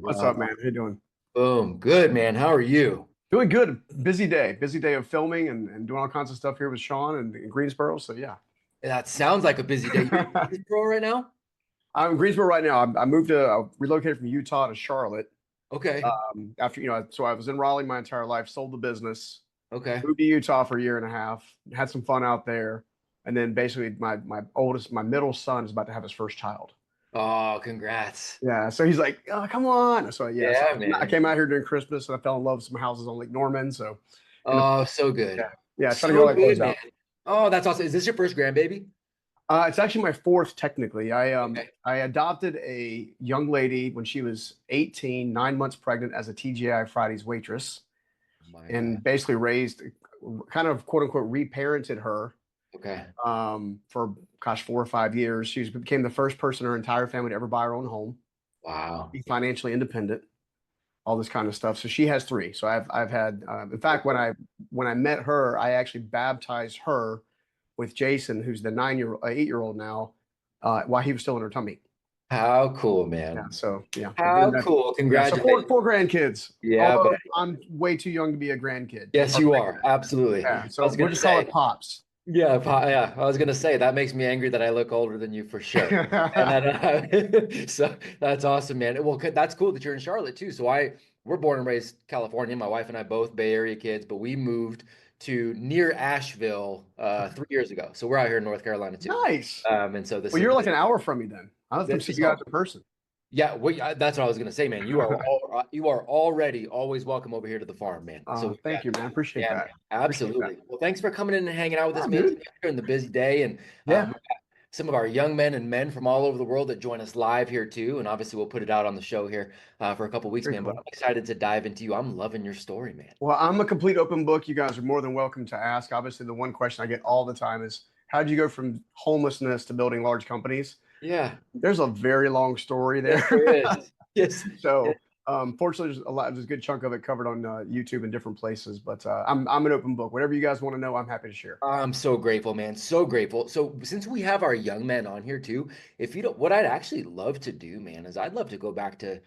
What's up, man? How you doing? Boom. Good, man. How are you? Doing good. Busy day of filming and doing all kinds of stuff here with Sean and Greensboro. So yeah, That sounds like a busy day. You're in pro right now? I'm in Greensboro right now. I relocated from Utah to Charlotte. Okay. After so I was in Raleigh my entire life, sold the business, Okay. moved to Utah for a year and a half, had some fun out there, and then basically my middle son is about to have his first child. Oh, congrats. Yeah, so he's like, oh, come on. So yeah, so Yeah, I man. came out here during Christmas and I fell in love with some houses on Lake Norman. So in the Oh, so yeah, good. yeah, trying to get all So that good, closed man. out. Oh, that's awesome. Is this your first grandbaby? It's actually my fourth, technically. Okay. I adopted a young lady when she was 18, 9 months pregnant as a TGI Fridays waitress, Oh my God. and basically raised, kind of quote unquote, reparented her Okay. for gosh 4 or 5 years. Became the first person in her entire family to ever buy her own home, Wow. be financially independent, all this kind of stuff. So she has three. So I've had, in fact, when I met her, I actually baptized her with Jason, who's the 8-year old now, while he was still in her tummy. How cool, Yeah. man. So yeah, but then How that, cool. yeah. So four Congratulations. four grandkids. Yeah, Although but I'm way too young to be a grandkid yes, or you great are. grand. Absolutely. Yeah. I So was we'll gonna just call it say, pops. yeah, I was gonna say that makes me angry that I look older than you for sure. And then, so that's awesome, man. Well, that's cool that you're in Charlotte too. We're born and raised California. My wife and I both Bay Area kids, but we moved to near Asheville 3 years ago. So we're out here in North Carolina too. Nice. And so this Well, is you're like an hour from me then. I'll have to come this see is you guys home. in person. Yeah, that's what I was gonna say, man. You are already always welcome over here to the farm, man. So we Thank got you, man. Appreciate yeah, man, that. Appreciate that. absolutely. Well, thanks for coming in and hanging out with us, Oh, man, dude. during the busy day. And Yeah. we've got some of our young men and men from all over the world that join us live here too. And obviously, we'll put it out on the show here for a couple weeks, Very man. But cool. I'm excited to dive into you. I'm loving your story, man. Well, I'm a complete open book. You guys are more than welcome to ask. Obviously, the one question I get all the time is, how did you go from homelessness to building large companies? Yeah. There's a very long story there. Yes, there is. Yes. So, fortunately, there's a good chunk of it covered on YouTube and different places. But I'm an open book. Whatever you guys want to know, I'm happy to share. I'm so grateful, man. So grateful. So since we have our young men on here too, if you don't, what I'd actually love to do, man, is I'd love to go back to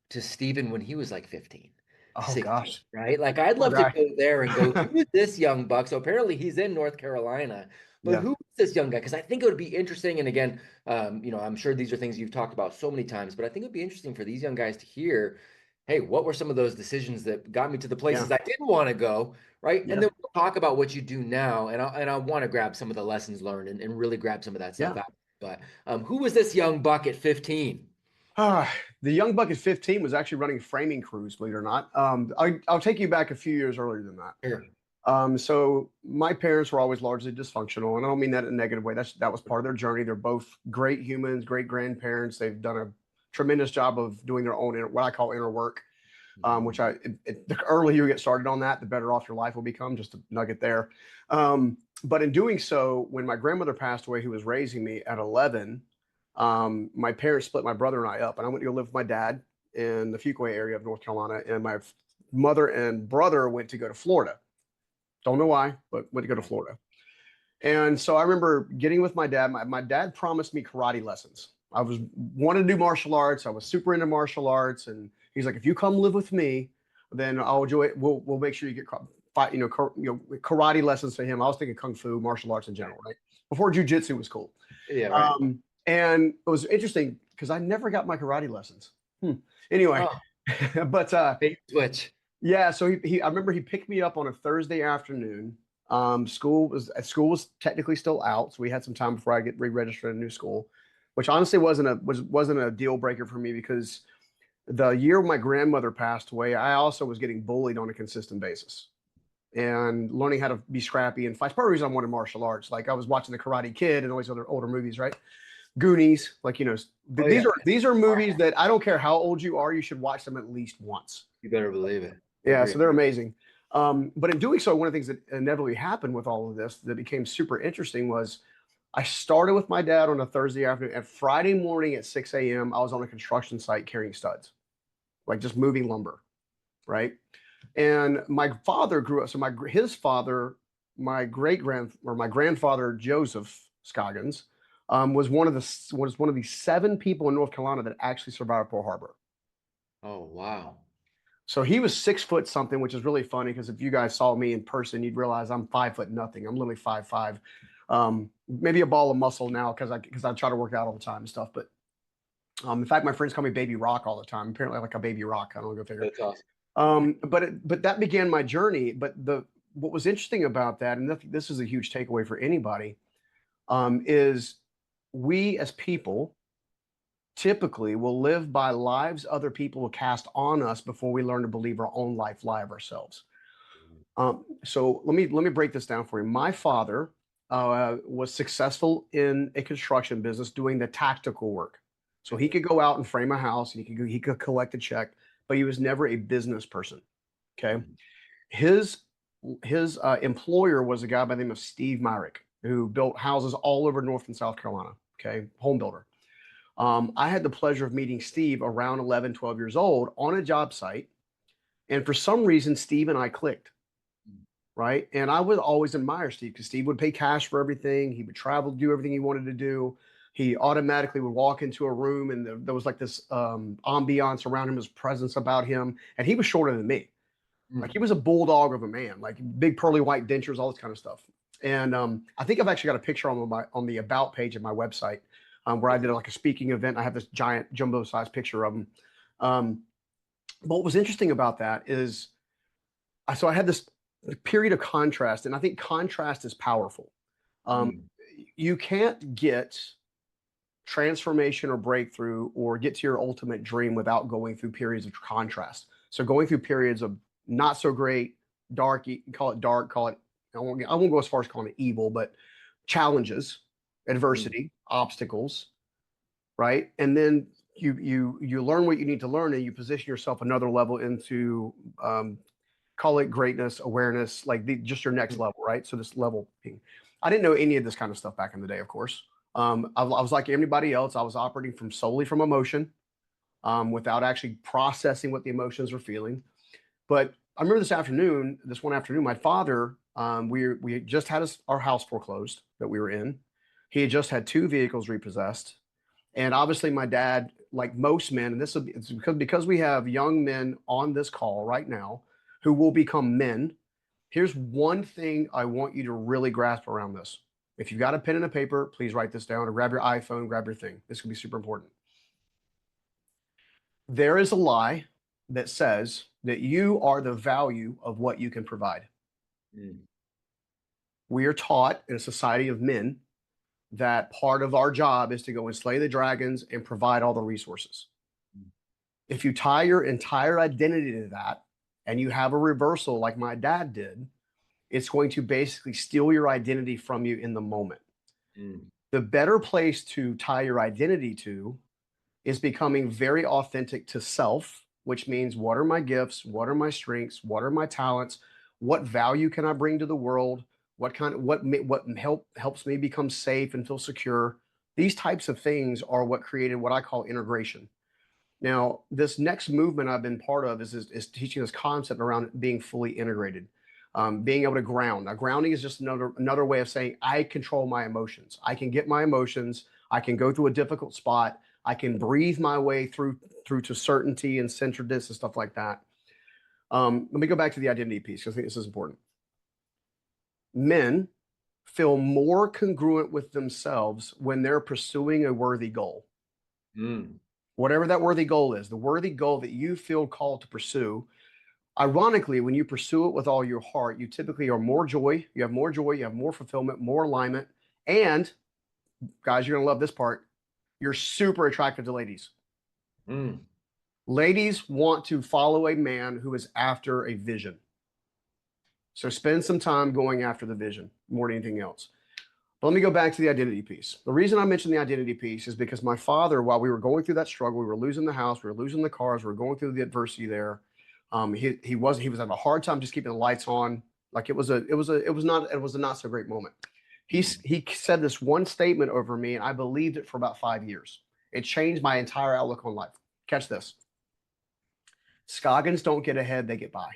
Stephen when he was like 15, Oh 16, gosh, right? Like I'd poor love to guy. go there and go, who is this young buck? So apparently he's in North Carolina, but Yeah, who is this young guy? Because I think it would be interesting. And again, I'm sure these are things you've talked about so many times, but I think it'd be interesting for these young guys to hear, hey, what were some of those decisions that got me to the yeah, places I didn't want to go, right? And yeah, then we'll talk about what you do now, and I want to grab some of the lessons learned and really grab some of that stuff yeah. out. But who was this young buck at 15? Ah, the young buck at 15 was actually running framing crews, believe it or not. I'll take you back a few years earlier than that. Here. So my parents were always largely dysfunctional, and I don't mean that in a negative way. That was part of their journey. They're both great humans, great grandparents. They've done a tremendous job of doing their own what I call inner work. Mhm. The earlier you get started on that, the better off your life will become. Just a nugget there. But in doing so, when my grandmother passed away, who was raising me at 11, my parents split my brother and I up, and I went to go live with my dad in the Fuquay area of North Carolina, and my mother and brother went to go to Florida. Don't know why, but went to go to Florida. And so I remember getting with my dad. My dad promised me karate lessons. I was wanted to do martial arts. I was super into martial arts, and he's like, "If you come live with me, then I'll enjoy it. We'll make sure you get fight, karate lessons for him." I was thinking kung fu, martial arts in general, right? Before jujitsu was cool. Yeah, right. And it was interesting because I never got my karate lessons. Anyway, Oh, but bait switch. yeah, so I remember he picked me up on a Thursday afternoon. School was technically still out, so we had some time before I get re-registered in a new school, which honestly wasn't a deal breaker for me because the year my grandmother passed away, I also was getting bullied on a consistent basis and learning how to be scrappy and fight. Part of the reason I wanted martial arts, like I was watching The Karate Kid and all these other older movies, right? Goonies, like Oh these yeah, are movies that I don't care how old you are, you should watch them at least once. you better believe it. Yeah, Agree. so they're amazing. But in doing so, one of the things that inevitably happened with all of this that became super interesting was I started with my dad on a Thursday afternoon. And Friday morning at 6 a.m., I was on a construction site carrying studs, like just moving lumber, right? And my father grew up. So his father, my grandfather Joseph Scoggins, was one of the 7 people in North Carolina that actually survived Pearl Harbor. Oh, wow. So he was 6 foot something, which is really funny because if you guys saw me in person, you'd realize I'm 5 foot nothing. I'm literally 5'5". Maybe a ball of muscle now because I try to work out all the time and stuff. But in fact, my friends call me Baby Rock all the time. Apparently, like a baby rock. I don't know, go figure. That's awesome. But that began my journey. But what was interesting about that, and this is a huge takeaway for anybody, is we as people typically will live by lives other people will cast on us before we learn to believe our own life lie of ourselves. So let me break this down for you. My father was successful in a construction business doing the tactical work. So he could go out and frame a house, and he could collect a check, but he was never a business person. Okay, his his employer was a guy by the name of Steve Myrick, who built houses all over North and South Carolina. Okay, home builder. I had the pleasure of meeting Steve around 11, 12 years old on a job site. And for some reason, Steve and I clicked, right? And I would always admire Steve because Steve would pay cash for everything. He would travel, do everything he wanted to do. He automatically would walk into a room and there was like this ambiance around him, his presence about him. And he was shorter than me. Like he was a bulldog of a man, like big pearly white dentures, all this kind of stuff. And I think I've actually got a picture on the about page of my website where I did like a speaking event. I have this giant jumbo size picture of him. But what was interesting about that is, so I had this period of contrast, and I think contrast is powerful. Um, you can't get transformation or breakthrough or get to your ultimate dream without going through periods of contrast. So going through periods of not so great, dark, call it dark, call it, I won't go as far as calling it evil, but challenges, adversity, obstacles, right? And then you learn what you need to learn, and you position yourself another level into call it greatness, awareness, like just your next level, right? So this level being, I didn't know any of this kind of stuff back in the day, of course. I was like anybody else. I was operating from solely from emotion, without actually processing what the emotions were feeling. But I remember this one afternoon, my father, we had just had our house foreclosed that we were in. He had just had two vehicles repossessed. And obviously, my dad, like most men, and it's because we have young men on this call right now who will become men. Here's one thing I want you to really grasp around this. If you've got a pen and a paper, please write this down or grab your iPhone, grab your thing. This could be super important. There is a lie that says that you are the value of what you can provide. We are taught in a society of men that part of our job is to go and slay the dragons and provide all the resources. If you tie your entire identity to that and you have a reversal like my dad did, it's going to basically steal your identity from you in the moment. The better place to tie your identity to is becoming very authentic to self, which means what are my gifts? What are my strengths? What are my talents? What value can I bring to the world? What helps me become safe and feel secure? These types of things are what created what I call integration. Now, this next movement I've been part of is teaching this concept around being fully integrated, being able to ground. Now, grounding is just another way of saying I control my emotions. I can get my emotions. I can go through a difficult spot. I can breathe my way through to certainty and centeredness and stuff like that. Let me go back to the identity piece because I think this is important. Men feel more congruent with themselves when they're pursuing a worthy goal. Whatever that worthy goal is, the worthy goal that you feel called to pursue. Ironically, when you pursue it with all your heart, you typically are more joy. You have more joy. You have more fulfillment, more alignment. And guys, you're going to love this part. You're super attractive to ladies. Ladies want to follow a man who is after a vision. So spend some time going after the vision more than anything else. But let me go back to the identity piece. The reason I mentioned the identity piece is because my father, while we were going through that struggle, we were losing the house, we were losing the cars, we were going through the adversity there. He was having a hard time just keeping the lights on. Like it was a not so great moment. He said this one statement over me, and I believed it for about 5 years. It changed my entire outlook on life. Catch this. Scoggins don't get ahead, they get by.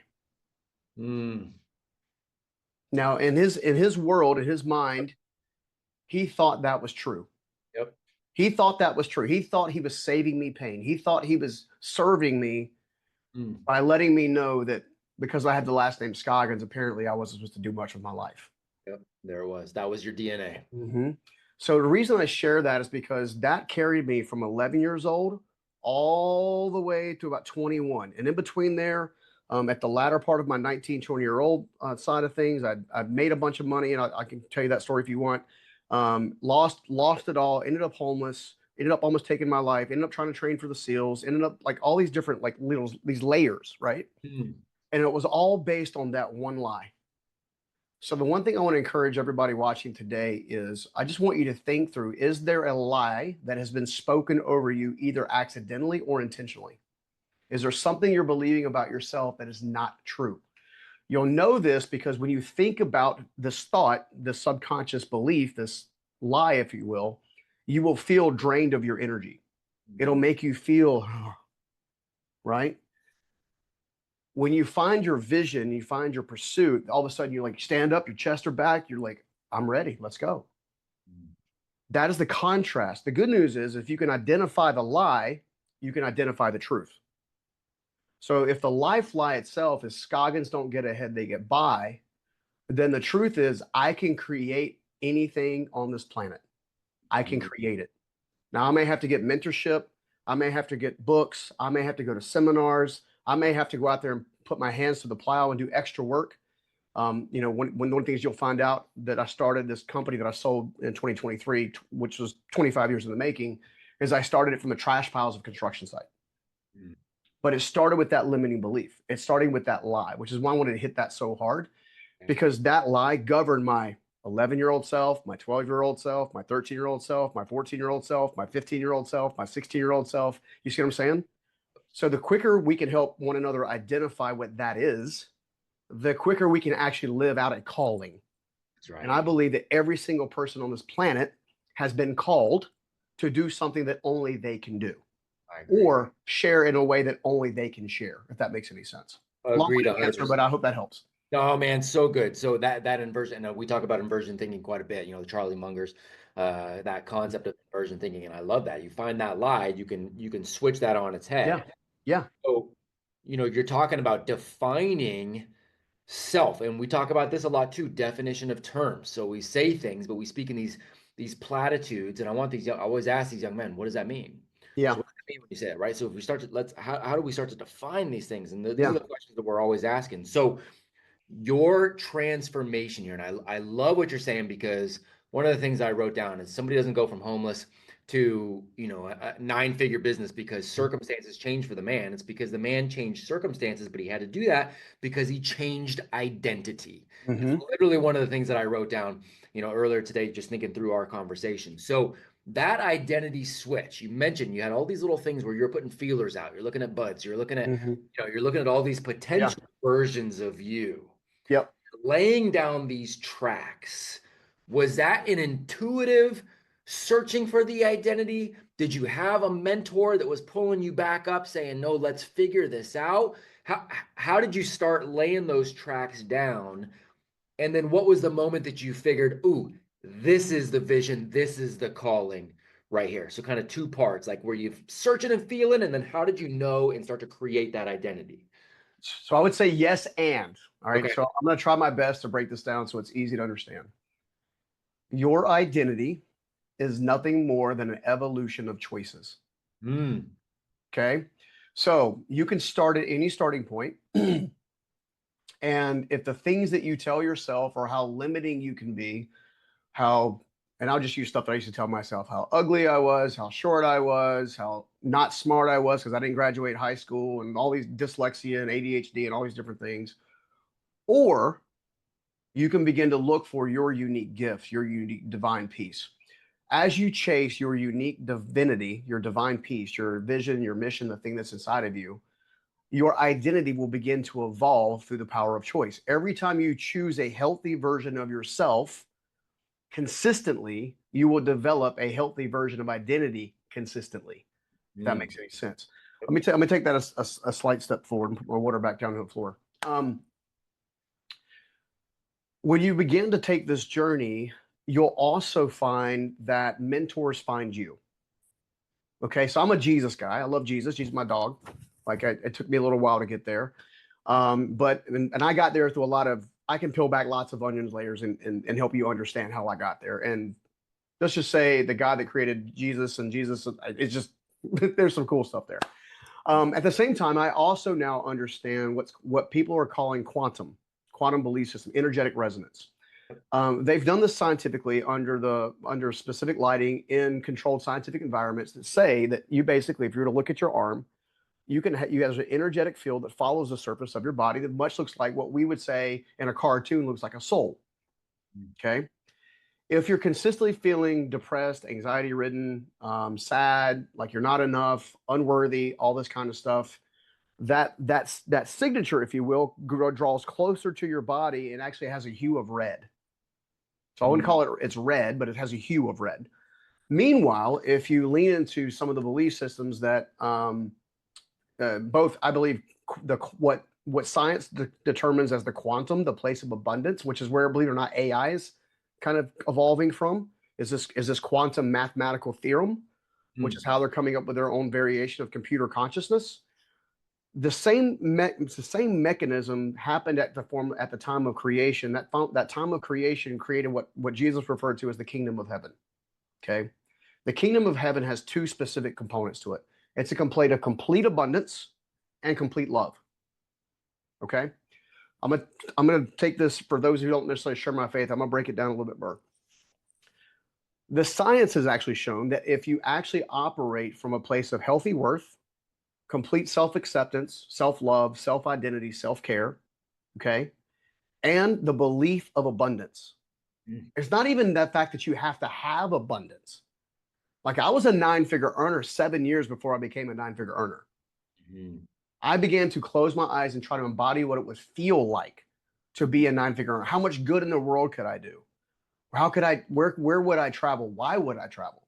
Now, in his world, in his mind, he thought that was true. Yep. He thought that was true. He thought he was saving me pain. He thought he was serving me Mm. by letting me know that because I had the last name Scoggins, apparently I wasn't supposed to do much with my life. Yep, there it was. That was your DNA. Mm-hmm. So the reason I share that is because that carried me from 11 years old all the way to about 21. And in between there, at the latter part of my 19, 20-year-old side of things, I'd made a bunch of money, and I can tell you that story if you want. Lost it all, ended up homeless, ended up almost taking my life, ended up trying to train for the SEALs, ended up like all these different like little these layers, right? Mm. And it was all based on that one lie. So the one thing I want to encourage everybody watching today is I just want you to think through, is there a lie that has been spoken over you either accidentally or intentionally? Is there something you're believing about yourself that is not true? You'll know this because when you think about this thought, this subconscious belief, this lie, if you will feel drained of your energy. It'll make you feel, right? When you find your vision, you find your pursuit, all of a sudden you like stand up, your chest are back, you're like, I'm ready, let's go. That is the contrast. The good news is if you can identify the lie, you can identify the truth. So if the life lie itself is Scoggins don't get ahead, they get by, then the truth is I can create anything on this planet. I can create it. Now I may have to get mentorship. I may have to get books. I may have to go to seminars. I may have to go out there and put my hands to the plow and do extra work. One of the things you'll find out that I started this company that I sold in 2023, which was 25 years in the making, is I started it from the trash piles of construction site. Mm. But it started with that limiting belief. It's starting with that lie, which is why I wanted to hit that so hard, because that lie governed my 11-year-old self, my 12-year-old self, my 13-year-old self, my 14-year-old self, my 15-year-old self, my 16-year-old self. You see what I'm saying? So the quicker we can help one another identify what that is, the quicker we can actually live out a calling. That's right. And I believe that every single person on this planet has been called to do something that only they can do, or share in a way that only they can share, if that makes any sense. Agreed. Long answer, but I hope that helps. Oh man, so good. So that inversion, and we talk about inversion thinking quite a bit. The Charlie Munger's, that concept of inversion thinking, and I love that. You find that lie, you can switch that on its head. Yeah. So, you're talking about defining self, and we talk about this a lot too. Definition of terms. So we say things, but we speak in these platitudes. And I always ask these young men, what does that mean? Yeah. So what does that mean when you say it, right? So if we start to how do we start to define these things? And these are the questions that we're always asking. So your transformation here, and I love what you're saying, because one of the things I wrote down is somebody doesn't go from homeless to a 9-figure business because circumstances changed for the man. It's because the man changed circumstances, but he had to do that because he changed identity. It's literally one of the things that I wrote down earlier today, just thinking through our conversation. So that identity switch, you mentioned you had all these little things where you're putting feelers out, you're looking at buds, you're looking at you're looking at all these potential versions of you. Yep. Laying down these tracks, was that an intuitive searching for the identity? Did you have a mentor that was pulling you back up saying, no, let's figure this out? How did you start laying those tracks down? And then what was the moment that you figured, ooh, this is the vision, this is the calling right here? So kind of two parts, like were you searching and feeling, and then how did you know and start to create that identity? So I would say yes and. All right. Okay. So I'm going to try my best to break this down so it's easy to understand. Your identity is nothing more than an evolution of choices. Okay. So you can start at any starting point. And if the things that you tell yourself or how limiting you can be, and I'll just use stuff that I used to tell myself, how ugly I was, how short I was, how not smart I was because I didn't graduate high school, and all these dyslexia and ADHD and all these different things. Or you can begin to look for your unique gifts, your unique divine peace. As you chase your unique divinity, your divine peace, your vision, your mission, the thing that's inside of you, your identity will begin to evolve through the power of choice. Every time you choose a healthy version of yourself consistently, you will develop a healthy version of identity consistently. If that makes any sense. Let me take that a slight step forward and put my water back down to the floor. When you begin to take this journey, you'll also find that mentors find you. Okay, so I'm a Jesus guy. I love Jesus. He's my dog. Like it took me a little while to get there, but I got there through a lot of. I can peel back lots of onions layers and help you understand how I got there. And let's just say the God that created Jesus and Jesus, it's just there's some cool stuff there. At the same time, I also now understand what people are calling quantum belief system, energetic resonance. They've done this scientifically under specific lighting in controlled scientific environments that say that you basically, if you were to look at your arm, you have an energetic field that follows the surface of your body that much looks like what we would say in a cartoon looks like a soul. Okay. If you're consistently feeling depressed, anxiety ridden, sad, like you're not enough, unworthy, all this kind of stuff, that signature, if you will, draws closer to your body and actually has a hue of red. So I wouldn't call it's red, but it has a hue of red. Meanwhile, if you lean into some of the belief systems that both, I believe, what science determines as the quantum, the place of abundance, which is where, believe it or not, AI is kind of evolving from, is this quantum mathematical theorem, which is how they're coming up with their own variation of computer consciousness. The same mechanism happened at the time of creation. That time of creation created what Jesus referred to as the kingdom of heaven. Okay, the kingdom of heaven has two specific components to it. It's a complete abundance and complete love. Okay, I'm gonna take this for those who don't necessarily share my faith. I'm gonna break it down a little bit more. The science has actually shown that if you actually operate from a place of healthy worth, complete self-acceptance, self-love, self-identity, self-care, okay, and the belief of abundance. It's not even that fact that you have to have abundance. Like I was a 9-figure earner 7 years before I became a 9-figure earner. I began to close my eyes and try to embody what it would feel like to be a 9-figure earner. How much good in the world could I do? How could I, where would I travel? Why would I travel?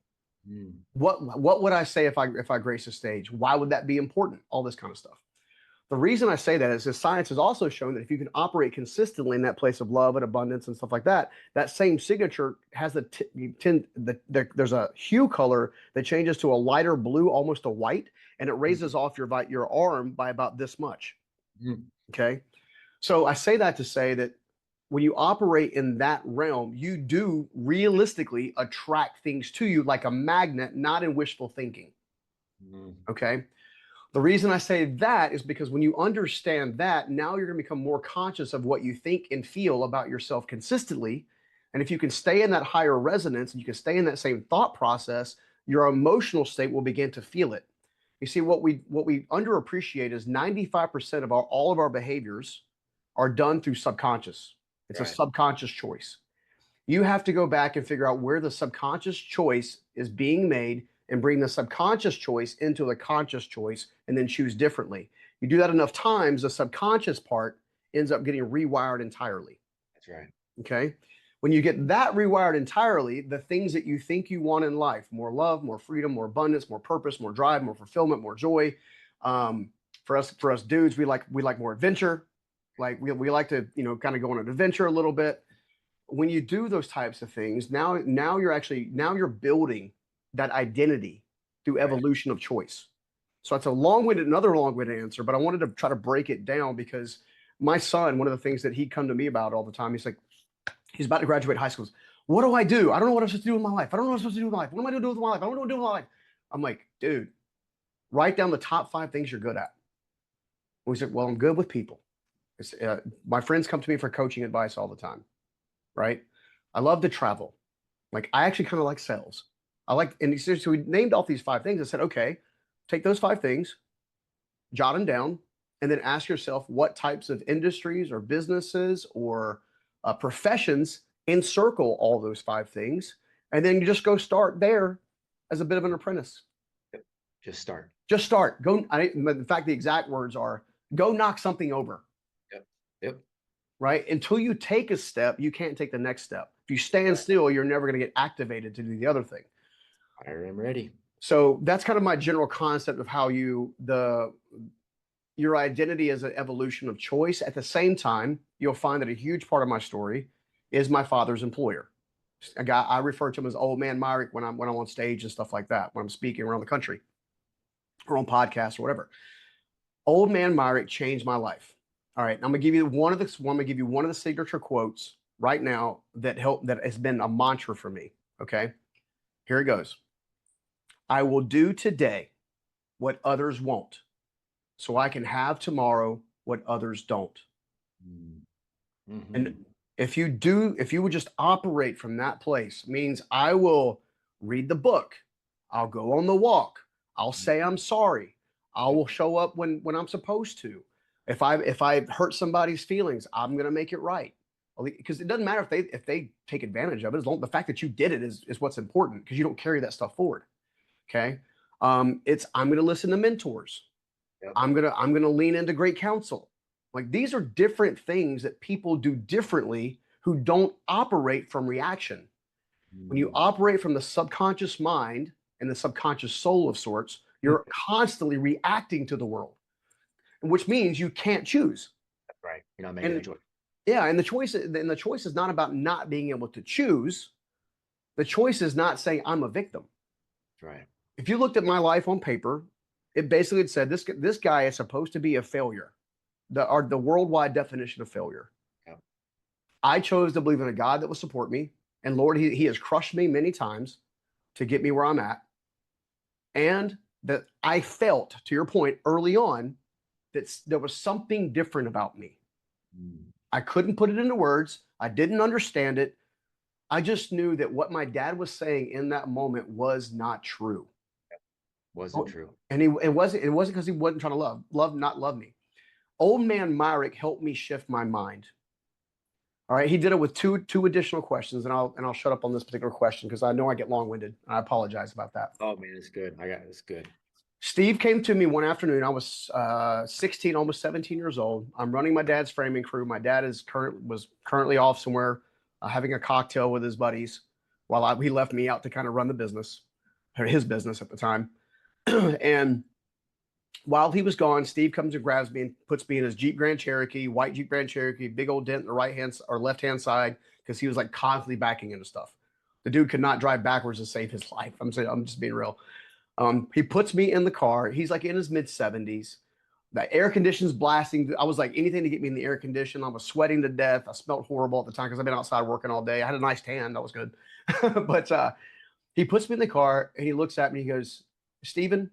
What would I say if I grace a stage? Why would that be important? All this kind of stuff. The reason I say that is that science has also shown that if you can operate consistently in that place of love and abundance and stuff like that, that same signature has there's a hue color that changes to a lighter blue, almost a white, and it raises off your arm by about this much. Okay, so I say that to say that when you operate in that realm, you do realistically attract things to you like a magnet, not in wishful thinking. Okay. The reason I say that is because when you understand that, now you're going to become more conscious of what you think and feel about yourself consistently. And if you can stay in that higher resonance and you can stay in that same thought process, your emotional state will begin to feel it. You see, what we underappreciate is 95% of all of our behaviors are done through subconscious. It's a subconscious choice. You have to go back and figure out where the subconscious choice is being made and bring the subconscious choice into the conscious choice and then choose differently. You do that enough times, the subconscious part ends up getting rewired entirely. That's right. Okay. When you get that rewired entirely, the things that you think you want in life, more love, more freedom, more abundance, more purpose, more drive, more fulfillment, more joy. For us dudes, we like more adventure. Like we like to, kind of go on an adventure a little bit. When you do those types of things, now you're building that identity through evolution of choice. So it's another long-winded answer, but I wanted to try to break it down because my son, one of the things that he'd come to me about all the time, he's like, he's about to graduate high school. What do? I don't know what I'm supposed to do with my life. I don't know what I'm supposed to do with my life. What am I going to do with my life? I don't know what to do with my life. I'm like, dude, write down the top 5 things you're good at. And we said, well, I'm good with people. My friends come to me for coaching advice all the time, right? I love to travel. Like I actually kind of like sales. So we named off these 5 things. I said, okay, take those 5 things, jot them down, and then ask yourself what types of industries or businesses or professions encircle all those 5 things. And then you just go start there as a bit of an apprentice. Just start. Just start. In fact, the exact words are, go knock something over. Yep. Right? Until you take a step, you can't take the next step. If you stand still, you're never going to get activated to do the other thing. I am ready. So that's kind of my general concept of how your identity is an evolution of choice. At the same time, you'll find that a huge part of my story is my father's employer. A guy, I refer to him as Old Man Myrick when I'm on stage and stuff like that, when I'm speaking around the country. or on podcasts or whatever. Old man Myrick changed my life. All right, I'm gonna give you one of the signature quotes right now that has been a mantra for me. Okay, here it goes. I will do today what others won't, so I can have tomorrow what others don't. Mm-hmm. And if you would just operate from that place, means I will read the book, I'll go on the walk, I'll say I'm sorry, I will show up when I'm supposed to. If I hurt somebody's feelings, I'm gonna make it right. Because it doesn't matter if they take advantage of it, as long the fact that you did it is what's important, because you don't carry that stuff forward. Okay. It's I'm gonna listen to mentors. Yep. I'm gonna lean into great counsel. Like, these are different things that people do differently who don't operate from reaction. When you operate from the subconscious mind and the subconscious soul of sorts, you're constantly reacting to the world, which means you can't choose. That's right. You're not making a And choice. yeah, and the choice is not about not being able to choose. The choice is not saying I'm a victim. That's right. If you looked at my life on paper, it basically said this guy is supposed to be a failure. The worldwide definition of failure. Yep. I chose to believe in a God that will support me. And Lord, he has crushed me many times to get me where I'm at. And that I felt, to your point, early on, that there was something different about me. I couldn't put it into words. I didn't understand it. I just knew that what my dad was saying in that moment was not true. Wasn't true. And it wasn't because he wasn't trying to not love me. Old man Myrick helped me shift my mind. All right, he did it with two additional questions, and I'll shut up on this particular question because I know I get long-winded. I apologize about that. Oh man, it's good. It's good. Steve came to me one afternoon. I was 16, almost 17 years old. I'm running my dad's framing crew. My dad was currently off somewhere having a cocktail with his buddies while he left me out to kind of run the business, or his business at the time. And while he was gone, Steve comes and grabs me and puts me in his Jeep Grand Cherokee, white Jeep Grand Cherokee, big old dent in the right hand or left hand side, because he was like constantly backing into stuff. The dude could not drive backwards to save his life. I'm just being real. He puts me in the car. He's like in his mid 70s. The air conditioning's blasting. I was like, anything to get me in the air condition. I was sweating to death. I smelled horrible at the time because I've been outside working all day. I had a nice tan. That was good. But he puts me in the car and he looks at me. He goes, Steven,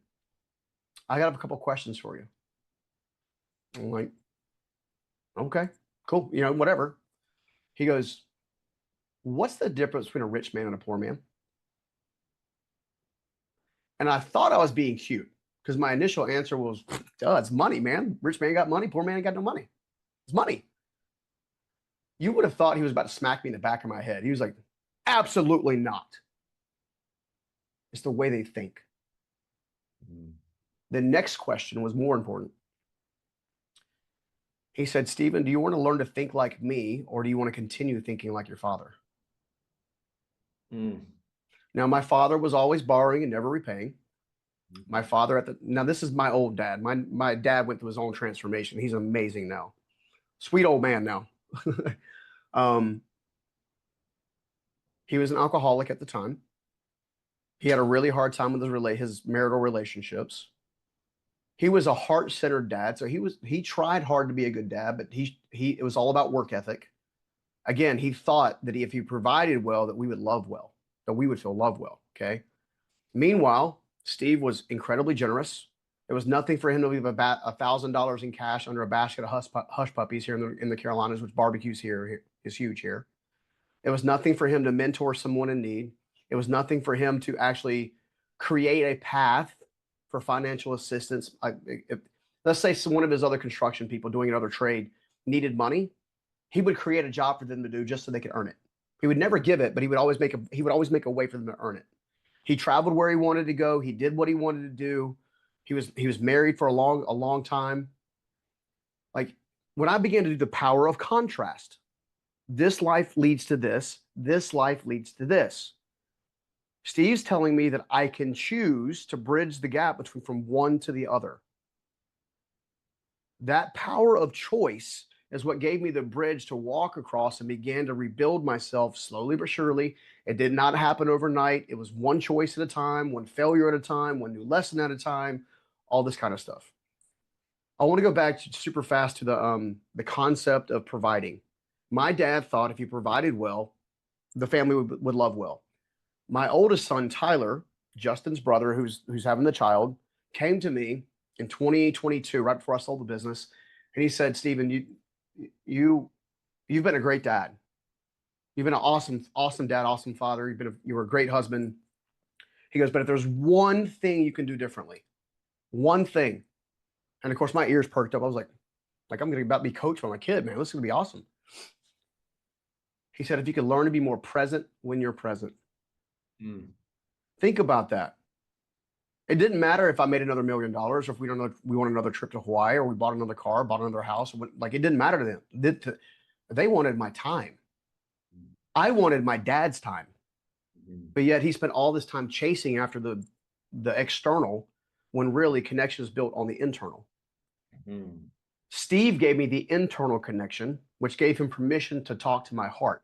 I got a couple questions for you. I'm like, okay, cool. Whatever. He goes, what's the difference between a rich man and a poor man? And I thought I was being cute because my initial answer was, duh, it's money, man. Rich man got money, poor man ain't got no money. It's money. You would have thought he was about to smack me in the back of my head. He was like, absolutely not. It's the way they think. The next question was more important. He said, Stephen, do you want to learn to think like me, or do you want to continue thinking like your father? Now, my father was always borrowing and never repaying. My father now this is my old dad. My dad went through his own transformation. He's amazing now. Sweet old man now. He was an alcoholic at the time. He had a really hard time with his marital relationships. He was a heart-centered dad, so he tried hard to be a good dad, but it was all about work ethic. Again, he thought that if he provided well, that we would love well, that we would feel loved well. Okay. Meanwhile, Steve was incredibly generous. There was nothing for him to leave $1,000 in cash under a basket of hush puppies here in the Carolinas, which barbecues here is huge here. It was nothing for him to mentor someone in need. It was nothing for him to actually create a path for financial assistance. Let's say one of his other construction people doing another trade needed money, he would create a job for them to do just so they could earn it. He would never give it, but he would always make a way for them to earn it. He traveled where he wanted to go. He did what he wanted to do. He was married for a long time. Like, when I began to do the power of contrast, this life leads to this. This life leads to this. Steve's telling me that I can choose to bridge the gap from one to the other. That power of choice is what gave me the bridge to walk across and began to rebuild myself slowly but surely. It did not happen overnight. It was one choice at a time, one failure at a time, one new lesson at a time, all this kind of stuff. I want to go back super fast to the concept of providing. My dad thought if you provided well, the family would love well. My oldest son, Tyler, Justin's brother, who's having the child, came to me in 2022, right before I sold the business, and he said, "Stephen, you you've been a great dad. You've been an awesome dad, awesome father. You were a great husband." He goes, "But if there's one thing you can do differently, one thing," and of course my ears perked up. I was like I'm gonna about to be coached by my kid, man. This is gonna be awesome. He said, "If you could learn to be more present when you're present." Mm. Think about that. It didn't matter if I made another $1 million or if we won another trip to Hawaii or we bought another car, bought another house. Like it didn't matter to them. They wanted my time. I wanted my dad's time. But yet he spent all this time chasing after the external when really connection is built on the internal. Mm. Steve gave me the internal connection, which gave him permission to talk to my heart.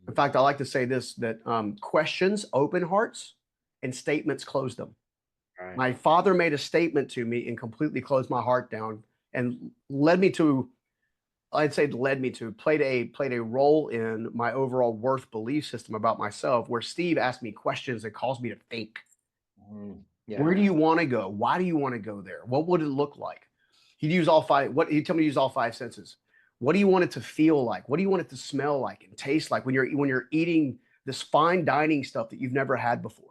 In fact, I like to say this, that questions open hearts and statements close them. Right. My father made a statement to me and completely closed my heart down and played a role in my overall worth belief system about myself, where Steve asked me questions that caused me to think. Yeah. Where do you want to go? Why do you want to go there? What would it look like? He'd tell me to use all five senses. What do you want it to feel like? What do you want it to smell like and taste like when you're eating this fine dining stuff that you've never had before?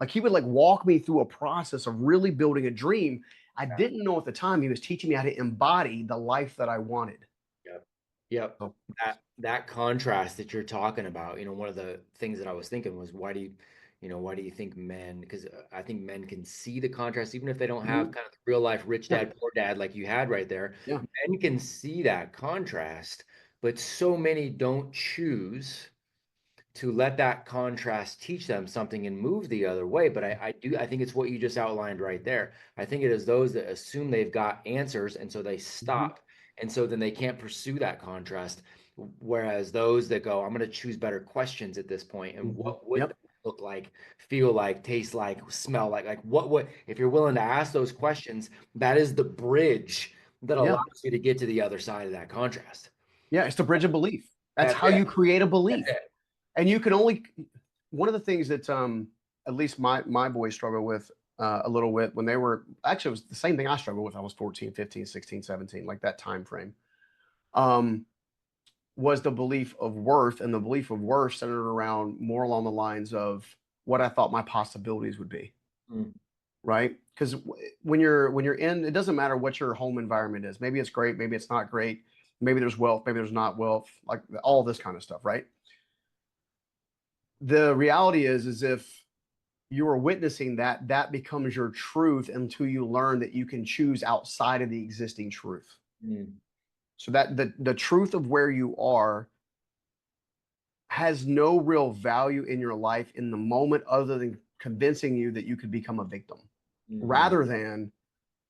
Like he would like walk me through a process of really building a dream. I didn't know at the time he was teaching me how to embody the life that I wanted. Yep. Yep. So, That contrast that you're talking about, one of the things that I was thinking was why do you think men, because I think men can see the contrast, even if they don't have kind of the real life rich yeah, dad, poor dad like you had right there. yeah, Men can see that contrast, but so many don't choose to let that contrast teach them something and move the other way. But I think it's what you just outlined right there. I think it is those that assume they've got answers and so they mhm, stop. And so then they can't pursue that contrast. Whereas those that go, I'm going to choose better questions at this point. And mhm, what would yep, that look like, feel like, taste like, smell like what, if you're willing to ask those questions, that is the bridge that yeah. allows you to get to the other side of that contrast. Yeah, it's the bridge of belief. That's That's how it. you create a That's belief. it. And you can only one of the things that at least my boys struggle with a little bit when they were actually it was the same thing I struggled with. I was 14, 15, 16, 17, like that time frame. Um, was the belief of worth, and the belief of worth centered around more along the lines of what I thought my possibilities would be, Mm. right? Because when you're in, it doesn't matter what your home environment is. Maybe it's great, maybe it's not great, maybe there's wealth, maybe there's not wealth, like all this kind of stuff, right? The reality is if you are witnessing that, that becomes your truth until you learn that you can choose outside of the existing truth. Mm. So that the truth of where you are has no real value in your life in the moment other than convincing you that you could become a victim Mm. rather than,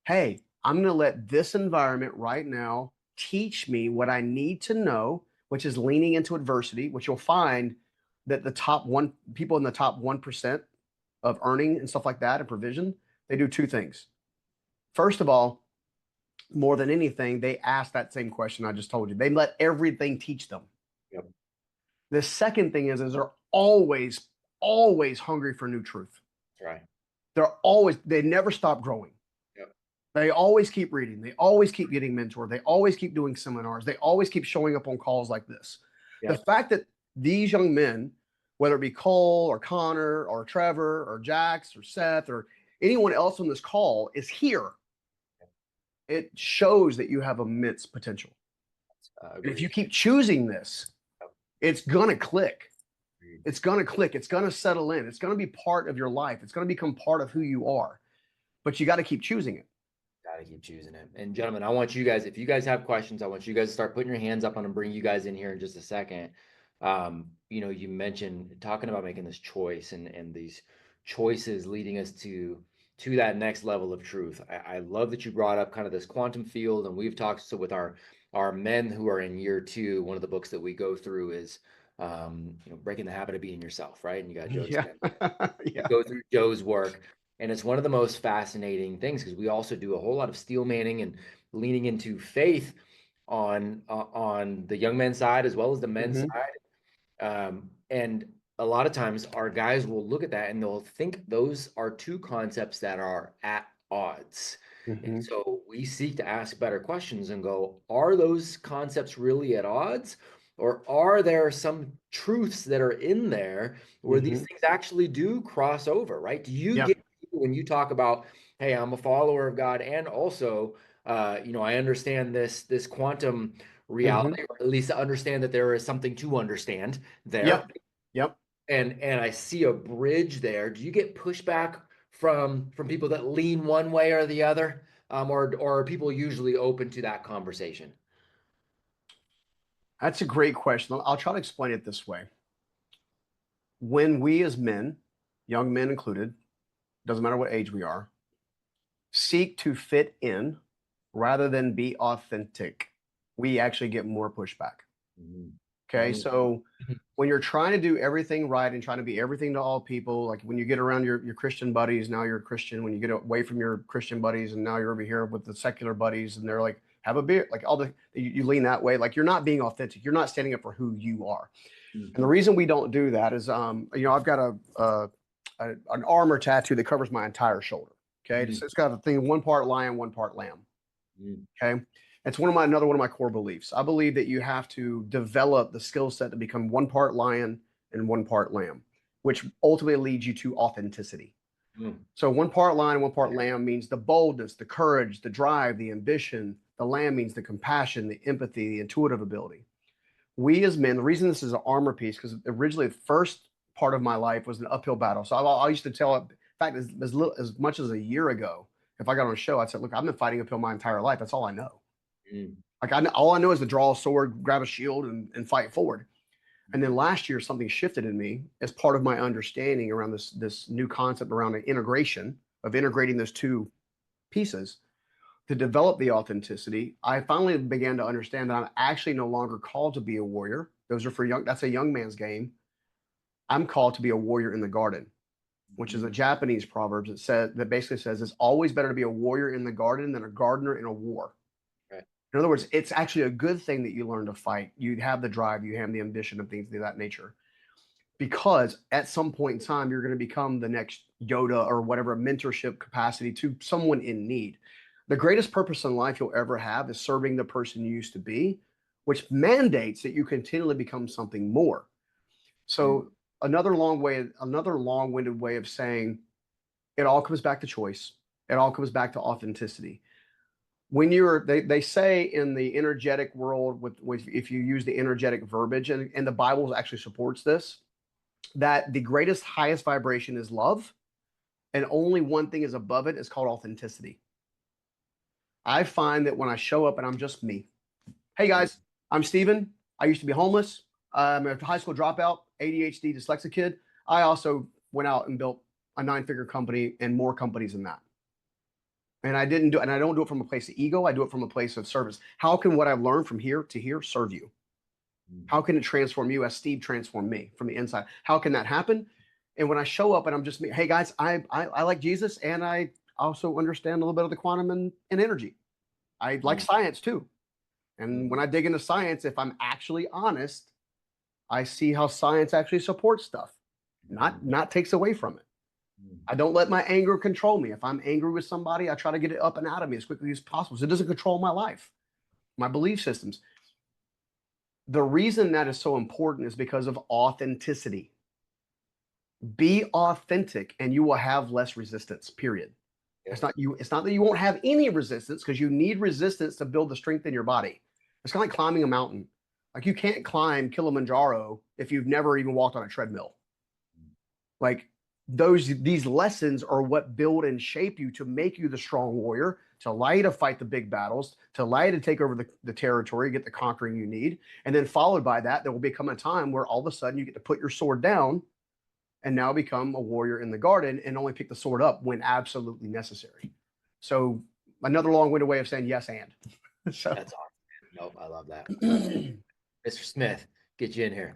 hey, I'm going to let this environment right now teach me what I need to know, which is leaning into adversity, which you'll find that the top one people in the top 1% of earning and stuff like that and provision, they do two things. First of all, more than anything, they ask that same question I just told you. They let everything teach them. Yep. The second thing is they're always hungry for new truth. That's right. They never stop growing. Yep. They always keep reading. They always keep getting mentored. They always keep doing seminars. They always keep showing up on calls like this. The Yep. fact that these young men, whether it be Cole or Connor or Trevor or Jax or Seth or anyone else on this call, is here, it shows that you have immense potential. And if you Agreed. keep choosing this, Yep. it's going to click. Agreed. It's going to click. It's going to settle in. It's going to be part of your life. It's going to become part of who you are. But you got to keep choosing it. Gotta keep choosing it. And gentlemen, I want you guys, if you guys have questions, I want you guys to start putting your hands up. I'm gonna bring you guys in here in just a second. You mentioned talking about making this choice and these choices leading us to that next level of truth. I love that you brought up kind of this quantum field, and we've talked so with our men who are in year two. One of the books that we go through is breaking the habit of being yourself, right? And you got Joe Yeah. Dispenza. We Yeah. go through Joe's work. And it's one of the most fascinating things because we also do a whole lot of steel manning and leaning into faith on the young men's side as well as the men's Mm-hmm. side. And a lot of times our guys will look at that and they'll think those are two concepts that are at odds. And Mm-hmm. so we seek to ask better questions and go, are those concepts really at odds? Or are there some truths that are in there where these Mm-hmm. things actually do cross over, right? Do you Yep. get when you talk about, hey, I'm a follower of God, and also, I understand this quantum Mm-hmm. reality, or at least understand that there is something to understand there, Yep. Yep. and I see a bridge there. Do you get pushback from people that lean one way or the other, or are people usually open to that conversation? That's a great question. I'll try to explain it this way. When we as men, young men included, doesn't matter what age we are, seek to fit in rather than be authentic, we actually get more pushback. Okay. Mhm. So when you're trying to do everything right and trying to be everything to all people, like when you get around your Christian buddies, now you're a Christian. When you get away from your Christian buddies and now you're over here with the secular buddies and they're like, have a beer, like all you lean that way, like you're not being authentic. You're not standing up for who you are. And the Mhm. reason we don't do that is, I've got an armor tattoo that covers my entire shoulder. Okay. Mhm. It's got a thing, one part lion, one part lamb. Mhm. Okay. It's another one of my core beliefs. I believe that you have to develop the skill set to become one part lion and one part lamb, which ultimately leads you to authenticity. Mhm. So one part lion, one part lamb means the boldness, the courage, the drive, the ambition. The lamb means the compassion, the empathy, the intuitive ability. We as men, the reason this is an armor piece, because originally the first part of my life was an uphill battle. So I used to tell, in fact, as much as a year ago, if I got on a show, I'd say, look, I've been fighting uphill my entire life. That's all I know. Mhm. Like all I know is to draw a sword, grab a shield, and fight forward. And then last year, something shifted in me as part of my understanding around this new concept around the integration of integrating those two pieces to develop the authenticity. I finally began to understand that I'm actually no longer called to be a warrior. Those are for young. That's a young man's game. I'm called to be a warrior in the garden, which is a Japanese proverb that basically says it's always better to be a warrior in the garden than a gardener in a war. Right. In other words, it's actually a good thing that you learn to fight. You have the drive, you have the ambition of things of that nature. Because at some point in time, you're going to become the next Yoda or whatever mentorship capacity to someone in need. The greatest purpose in life you'll ever have is serving the person you used to be, which mandates that you continually become something more. Mhm. So another long-winded way of saying it all comes back to choice. It all comes back to authenticity. They say in the energetic world with if you use the energetic verbiage and the Bible actually supports this, that the greatest highest vibration is love and only one thing is above it is called authenticity. I find that when I show up and I'm just me. Hey guys, I'm Steven. I used to be homeless. I'm a high school dropout, ADHD, dyslexic kid. I also went out and built a 9-figure company and more companies than that. And I don't do it from a place of ego. I do it from a place of service. How can what I've learned from here to here serve you? How can it transform you as Steve transformed me from the inside? How can that happen? And when I show up and I'm just me, hey guys, I like Jesus and I also understand a little bit of the quantum and energy. I like Mhm. science too. And Mhm. when I dig into science, if I'm actually honest, I see how science actually supports stuff, not takes away from it. Mhm. I don't let my anger control me. If I'm angry with somebody, I try to get it up and out of me as quickly as possible. So it doesn't control my life, my belief systems. The reason that is so important is because of authenticity. Be authentic and you will have less resistance, period. Yeah. It's not that you won't have any resistance because you need resistance to build the strength in your body. It's kind of like climbing a mountain. Like you can't climb Kilimanjaro if you've never even walked on a treadmill. Like these lessons are what build and shape you to make you the strong warrior, to allow you to fight the big battles, to allow you to take over the territory, get the conquering you need. And then followed by that, there will become a time where all of a sudden you get to put your sword down and now become a warrior in the garden and only pick the sword up when absolutely necessary. So another long-winded way of saying yes and. So That's awesome. Nope, I love that. all Mr. Smith, get you in here.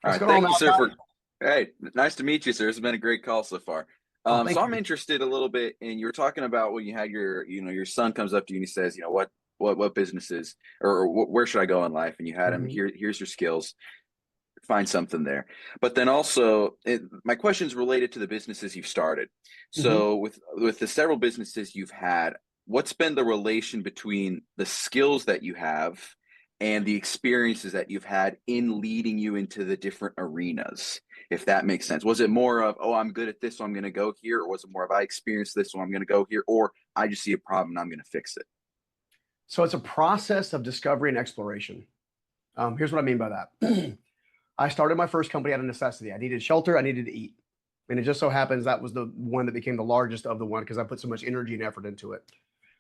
right, All what's right, going on, thank you, sir, Malachi? for Hey, nice to meet you, sir. It's been a great call so far. Oh, So thank I'm you. interested a little bit in you were talking about when you had your son comes up to you and he says, what businesses or where should I go in life? And you had him Mhm, here's your skills, find something there. But then also, my question is related to the businesses you've started. mhm. So with the several businesses you've had, what's been the relation between the skills that you have and the experiences that you've had in leading you into the different arenas? If that makes sense. Was it more of, oh, I'm good at this, so I'm going to go here, or was it more of I experienced this, so I'm going to go here, or I just see a problem and I'm going to fix it? So it's a process of discovery and exploration. Here's what I mean by that. I started my first company out of necessity. I needed shelter, I needed to eat. And it just so happens that was the one that became the largest of the one because I put so much energy and effort into it.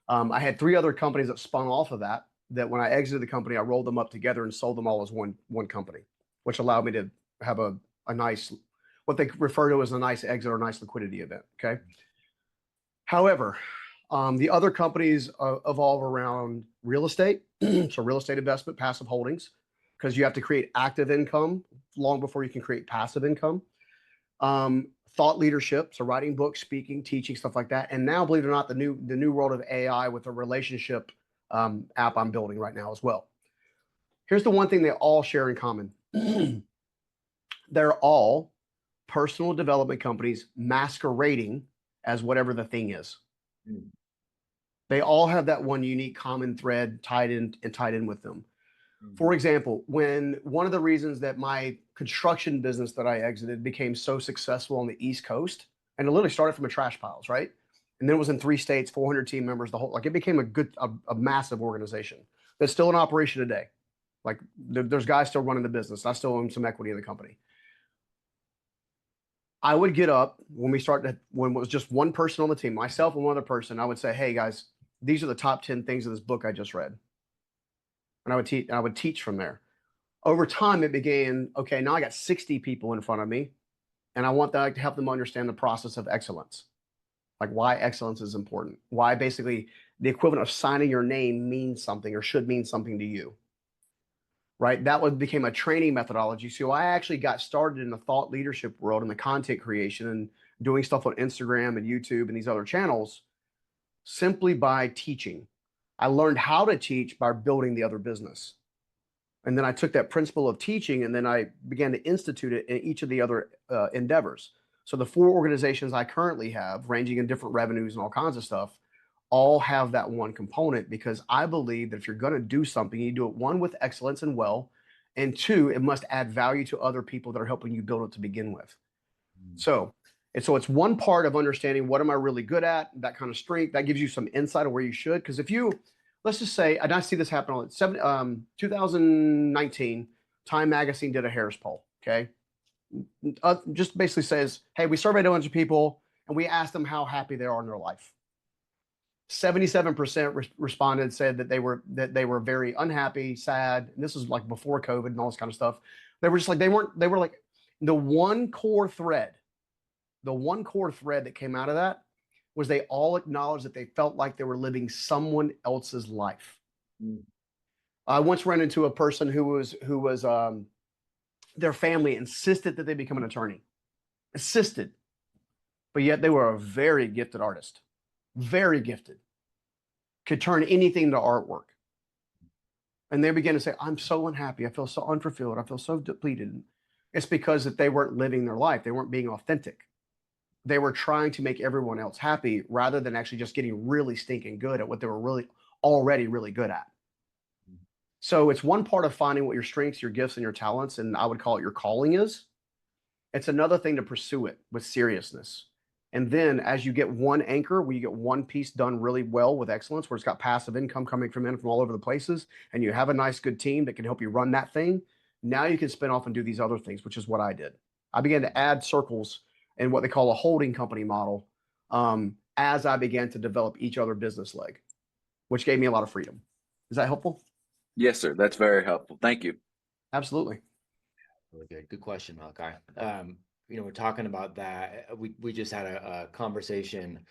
I had three other companies that spun off of that. That when I exited the company, I rolled them up together and sold them all as one company, which allowed me to have a nice, what they refer to as a nice exit or a nice liquidity event. Okay. However, the other companies evolve around real estate, so real estate investment, passive holdings, because you have to create active income long before you can create passive income. Thought leadership, so writing books, speaking, teaching, stuff like that. And now, believe it or not, the new world of AI with a relationship app I'm building right now as well. Here's the one thing they all share in common. They're all personal development companies masquerading as whatever the thing is. Mm. They all have that one unique common thread tied in with them. For example, when one of the reasons that my construction business that I exited became so successful on the East Coast, and it literally started from a trash piles, right? And then it was in 3 states, 400 team members, the whole like it became a massive organization that's still in operation today. Like there's guys still running the business. I still own some equity in the company. I would get up when it was just one person on the team, myself and one other person. I would say, "Hey guys, these are the top 10 things of this book I just read," and I would teach from there. Over time, it began, okay, now I got 60 people in front of me, and I want that to help them understand the process of excellence, like why excellence is important, why basically the equivalent of signing your name means something or should mean something to you, right? That became a training methodology. So I actually got started in the thought leadership world and the content creation and doing stuff on Instagram and YouTube and these other channels simply by teaching. I learned how to teach by building the other business. And then I took that principle of teaching and then I began to institute it in each of the other endeavors. So the four organizations I currently have, ranging in different revenues and all kinds of stuff, all have that one component because I believe that if you're going to do something, you do it one with excellence and well, and two, it must add value to other people that are helping you build it to begin with. So, it's one part of understanding what am I really good at, that kind of strength. That gives you some insight of where you should. Because if you, let's just say, and I see this happen on 2019, Time Magazine did a Harris poll. Okay, just basically says, hey, we surveyed a bunch of people and we asked them how happy they are in their life. 77% responded, said that they were very unhappy, sad. And this was like before COVID and all this kind of stuff. They were just like they were like the one core thread that came out of that was they all acknowledged that they felt like they were living someone else's life. Mm. I once ran into a person who was their family insisted that they become an attorney, insisted, but yet they were a very gifted artist, very gifted, could turn anything to artwork. And they began to say, "I'm so unhappy. I feel so unfulfilled. I feel so depleted." It's because that they weren't living their life. They weren't being authentic. They were trying to make everyone else happy rather than actually just getting really stinking good at what they were really already really good at. So it's one part of finding what your strengths, your gifts, and your talents, and I would call it your calling is. It's another thing to pursue it with seriousness. And then as you get one anchor, where you get one piece done really well with excellence, where it's got passive income coming from all over the places, and you have a nice, good team that can help you run that thing, now you can spin off and do these other things, which is what I did. I began to add circles in what they call a holding company model as I began to develop each other business leg, which gave me a lot of freedom. Is that helpful? Yes, sir. That's very helpful. Thank you. Absolutely. Really good. Good question, Malachi. We're talking about that. We just had a conversation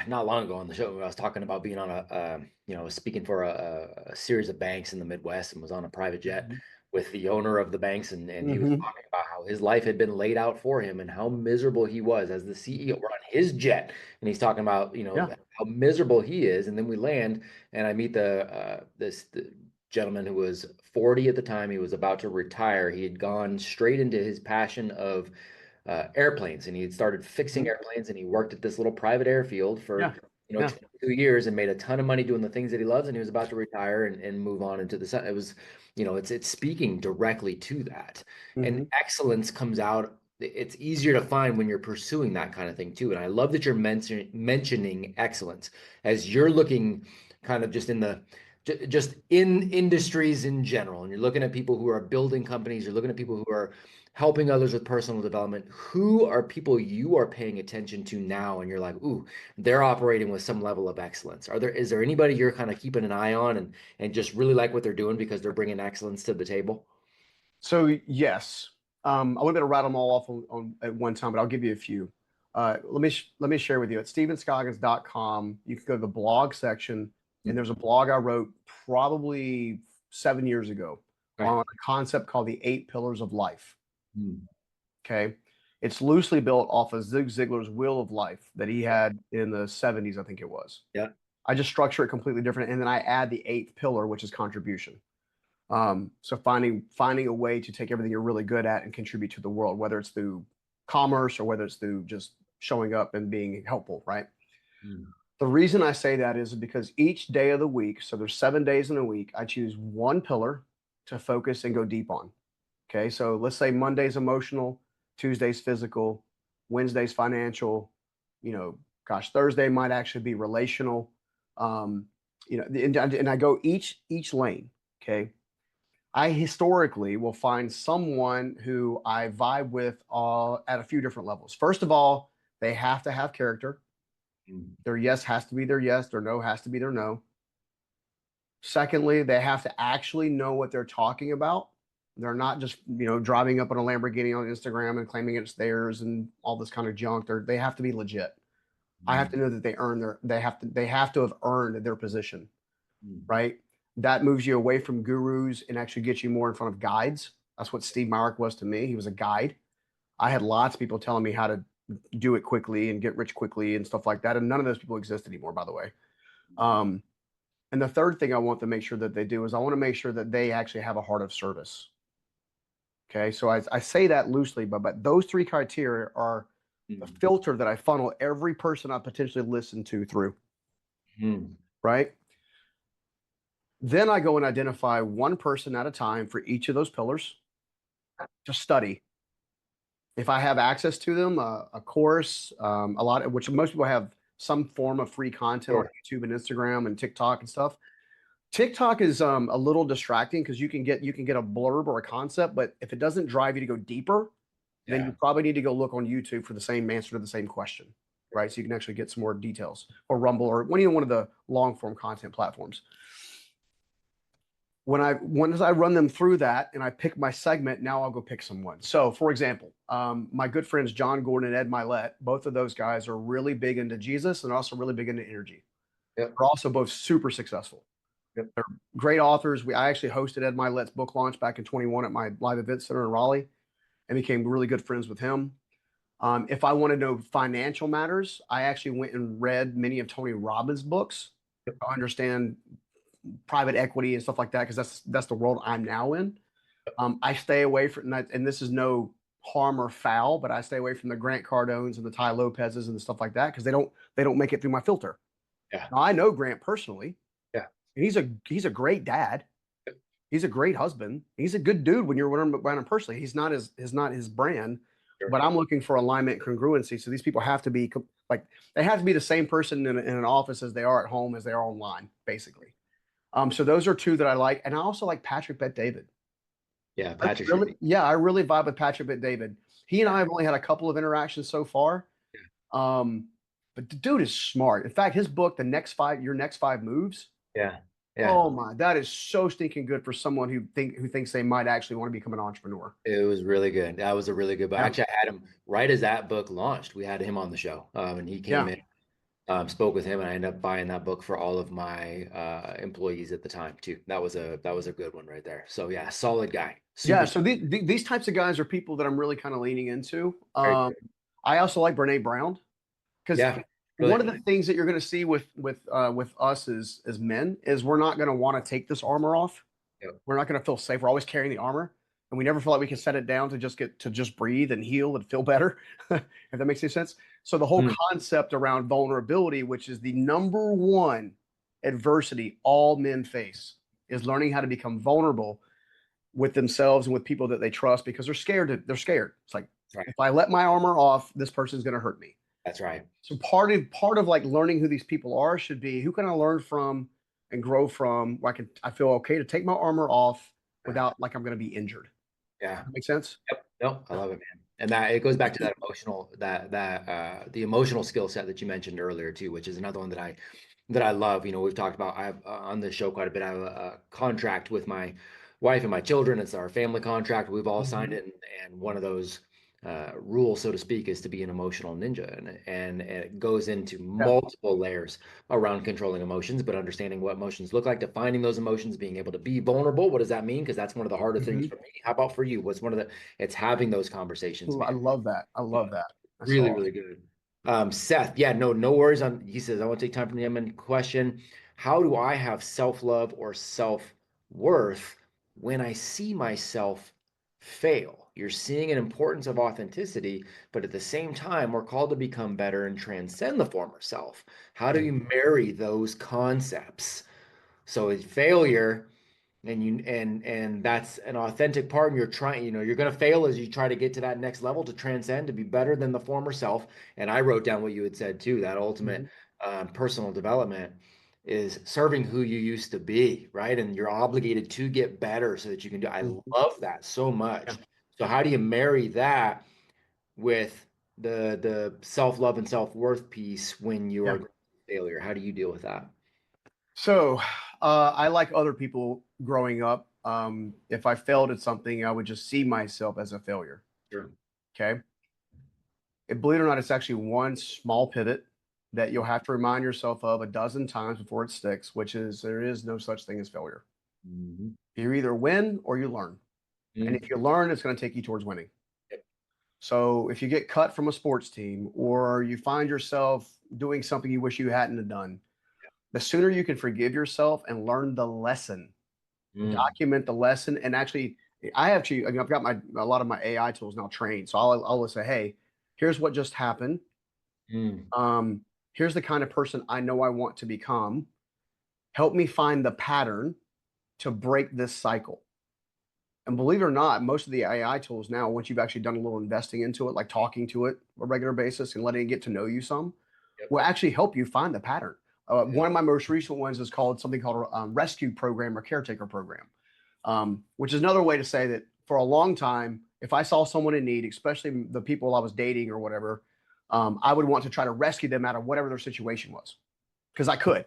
not long ago on the show. I was talking about being on speaking for a series of banks in the Midwest and was on a private jet Mhm. with the owner of the banks, and he was Mhm. talking about how his life had been laid out for him and how miserable he was as the CEO. We're on his jet, and he's talking about, Yeah. how miserable he is. And then we land, and I meet the gentleman who was 40 at the time. He was about to retire. He had gone straight into his passion of airplanes, and he had started fixing airplanes, and he worked at this little private airfield for 22 years and made a ton of money doing the things that he loves, and he was about to retire and move on into the sun. It was, it's speaking directly to that. And excellence comes out. It's easier to find when you're pursuing that kind of thing too. And I love that you're mentioning excellence as you're looking kind of just in industries in general. And you're looking at people who are building companies, you're looking at people who are helping others with personal development. Who are people you are paying attention to now? And you're like, ooh, they're operating with some level of excellence. Is there anybody you're kind of keeping an eye on and just really like what they're doing because they're bringing excellence to the table? So yes, I wouldn't be able to rattle them all off at one time, but I'll give you a few. Let me share with you at stevenscoggins.com. You can go to the blog section, and there's a blog I wrote probably 7 years ago on a concept called the 8 pillars of life. Okay. It's loosely built off of Zig Ziglar's Wheel of Life that he had in the 70s, I think it was. Yeah. I just structure it completely different. And then I add the 8th pillar, which is contribution. So finding a way to take everything you're really good at and contribute to the world, whether it's through commerce or whether it's through just showing up and being helpful, right? The reason I say that is because each day of the week, so there's 7 days in a week, I choose one pillar to focus and go deep on. Okay, so let's say Monday's emotional, Tuesday's physical, Wednesday's financial, Thursday might actually be relational. And I go each lane. Okay. I historically will find someone who I vibe with at a few different levels. First of all, they have to have character. Their yes has to be their yes. Their no has to be their no. Secondly, they have to actually know what they're talking about. They're not just, driving up in a Lamborghini on Instagram and claiming it's theirs and all this kind of junk. They have to be legit. I have to know that they have to have earned their position, right? That moves you away from gurus and actually gets you more in front of guides. That's what Steve Myrick was to me. He was a guide. I had lots of people telling me how to do it quickly and get rich quickly and stuff like that. And none of those people exist anymore, by the way. And the third thing I want to make sure that they do is I want to make sure that they actually have a heart of service. Okay. So I say that loosely, but those 3 criteria are the filter that I funnel every person I potentially listen to through. Right. Then I go and identify one person at a time for each of those pillars to study. If I have access to them, a course, which most people have some form of free content on YouTube and Instagram and TikTok and stuff. TikTok is a little distracting because you can get a blurb or a concept, but if it doesn't drive you to go deeper, then you probably need to go look on YouTube for the same answer to the same question, right? So you can actually get some more details, or Rumble, or one of the long form content platforms. Once I run them through that and I pick my segment, now I'll go pick someone. So for example, my good friends, John Gordon and Ed Milet, both of those guys are really big into Jesus and also really big into energy. They're also both super successful. They're great authors. I actually hosted Ed Milet's book launch back in 21 at my live event center in Raleigh and became really good friends with him. If I want to know financial matters, I actually went and read many of Tony Robbins' books to understand private equity and stuff like that, because that's the world I'm now in. I stay away from that, and this is no harm or foul, but I stay away from the Grant Cardones and the Ty Lopez's and the stuff like that because they don't make it through my filter. Yeah. Now, I know Grant personally. Yeah. And he's a great dad. He's a great husband. He's a good dude when you're around him personally. He's not his brand, but I'm looking for alignment and congruency. So these people have to be they have to be the same person in an office as they are at home as they are online, basically. So those are 2 that I like. And I also like Patrick Bet-David. Yeah, Patrick. I really vibe with Patrick Bet-David. He and I have only had a couple of interactions so far. But the dude is smart. In fact, his book, Your Next 5 Moves. Yeah. Oh my, that is so stinking good for someone who thinks they might actually want to become an entrepreneur. It was really good. That was a really good book. Actually, I had him right as that book launched. We had him on the show, and he came in. Spoke with him, and I ended up buying that book for all of my employees at the time too. That was a good one right there. So yeah, solid guy. Yeah, Super so these types of guys are people that I'm really kind of leaning into. very good. I also like Brene Brown because Yeah, one of really. the things that you're going to see with us as men is we're not going to want to take this armor off. Yep. We're not going to feel safe. We're always carrying the armor, and we never feel like we can set it down to just breathe and heal and feel better. If that makes any sense. So the whole Mm, concept around vulnerability, which is the number one adversity all men face, is learning how to become vulnerable with themselves and with people that they trust because they're scared. They're scared. It's like, that's right. if I let my armor off, this person's going to hurt me. That's right. So part of like learning who these people are should be who can I learn from and grow from where I feel okay to take my armor off without like I'm going to be injured. Yeah. That makes sense? Yep. No, I love it, man. And that it goes back to that emotional the emotional skill set that you mentioned earlier too, which is another one that I love. You know, we've talked about I have on this show quite a bit. I have a contract with my wife and my children. It's our family contract. We've all signed Mhm. it, and one of those rules, so to speak, is to be an emotional ninja, and it goes into Yeah. multiple layers around controlling emotions, but understanding what emotions look like, defining those emotions, being able to be vulnerable. What does that mean? Because that's one of the harder things Mhm. for me. How about for you? What's one of the it's having those conversations, Ooh, I man. love that. I love that. That's so Really, awesome. really good. Seth, yeah, no worries on. He says, I want to take time from the Yemen question. How do I have self-love or self-worth when I see myself fail? You're seeing an importance of authenticity, but at the same time, we're called to become better and transcend the former self. How do you marry those concepts? So it's failure and that's an authentic part, and you're trying, you're going to fail as you try to get to that next level to transcend, to be better than the former self. And I wrote down what you had said too, that ultimate Mhm. personal development is serving who you used to be, right? And you're obligated to get better so that you can do. I Mhm. love that so Yeah. much. So how do you marry that with the self-love and self-worth piece when you Yeah. are failure? How do you deal with that? So I like other people growing up. If I failed at something, I would just see myself as a failure. Sure. Okay. Believe it or not, it's actually one small pivot that you'll have to remind yourself of a dozen times before it sticks, which is there is no such thing as failure. Mhm. You either win or you learn. And if Mhm. you learn, it's going to take you towards winning. So if you get cut from a sports team or you find yourself doing something you wish you hadn't have done, the sooner you can forgive yourself and learn the lesson, Mm. document the lesson, and actually, I mean, I've got a lot of my AI tools now trained. So I'll say, hey, here's what just happened. Mm. Um, here's the kind of person I know I want to become. Help me find the pattern to break this cycle. And believe it or not, most of the AI tools now, once you've actually done a little investing into it, like talking to it on a regular basis and letting it get to know you some, Yep. will actually help you find the pattern. Yeah. One of my most recent ones is called something called a rescue program or caretaker program, which is another way to say that for a long time, if I saw someone in need, especially the people I was dating or whatever, I would want to try to rescue them out of whatever their situation was because I could.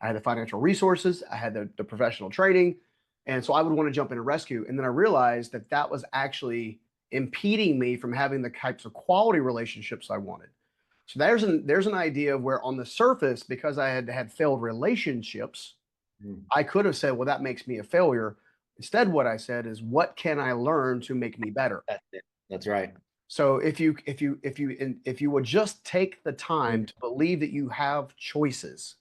I had the financial resources, I had the professional training, and so I would want to jump in and rescue. And then I realized that that was actually impeding me from having the types of quality relationships I wanted. So there's an idea of where on the surface, because I had failed relationships, Mm. I could have said, well, that makes me a failure. Instead, what I said is, what can I learn to make me better? That's it. That's right. So if you would just take the time Mm. to believe that you have choices,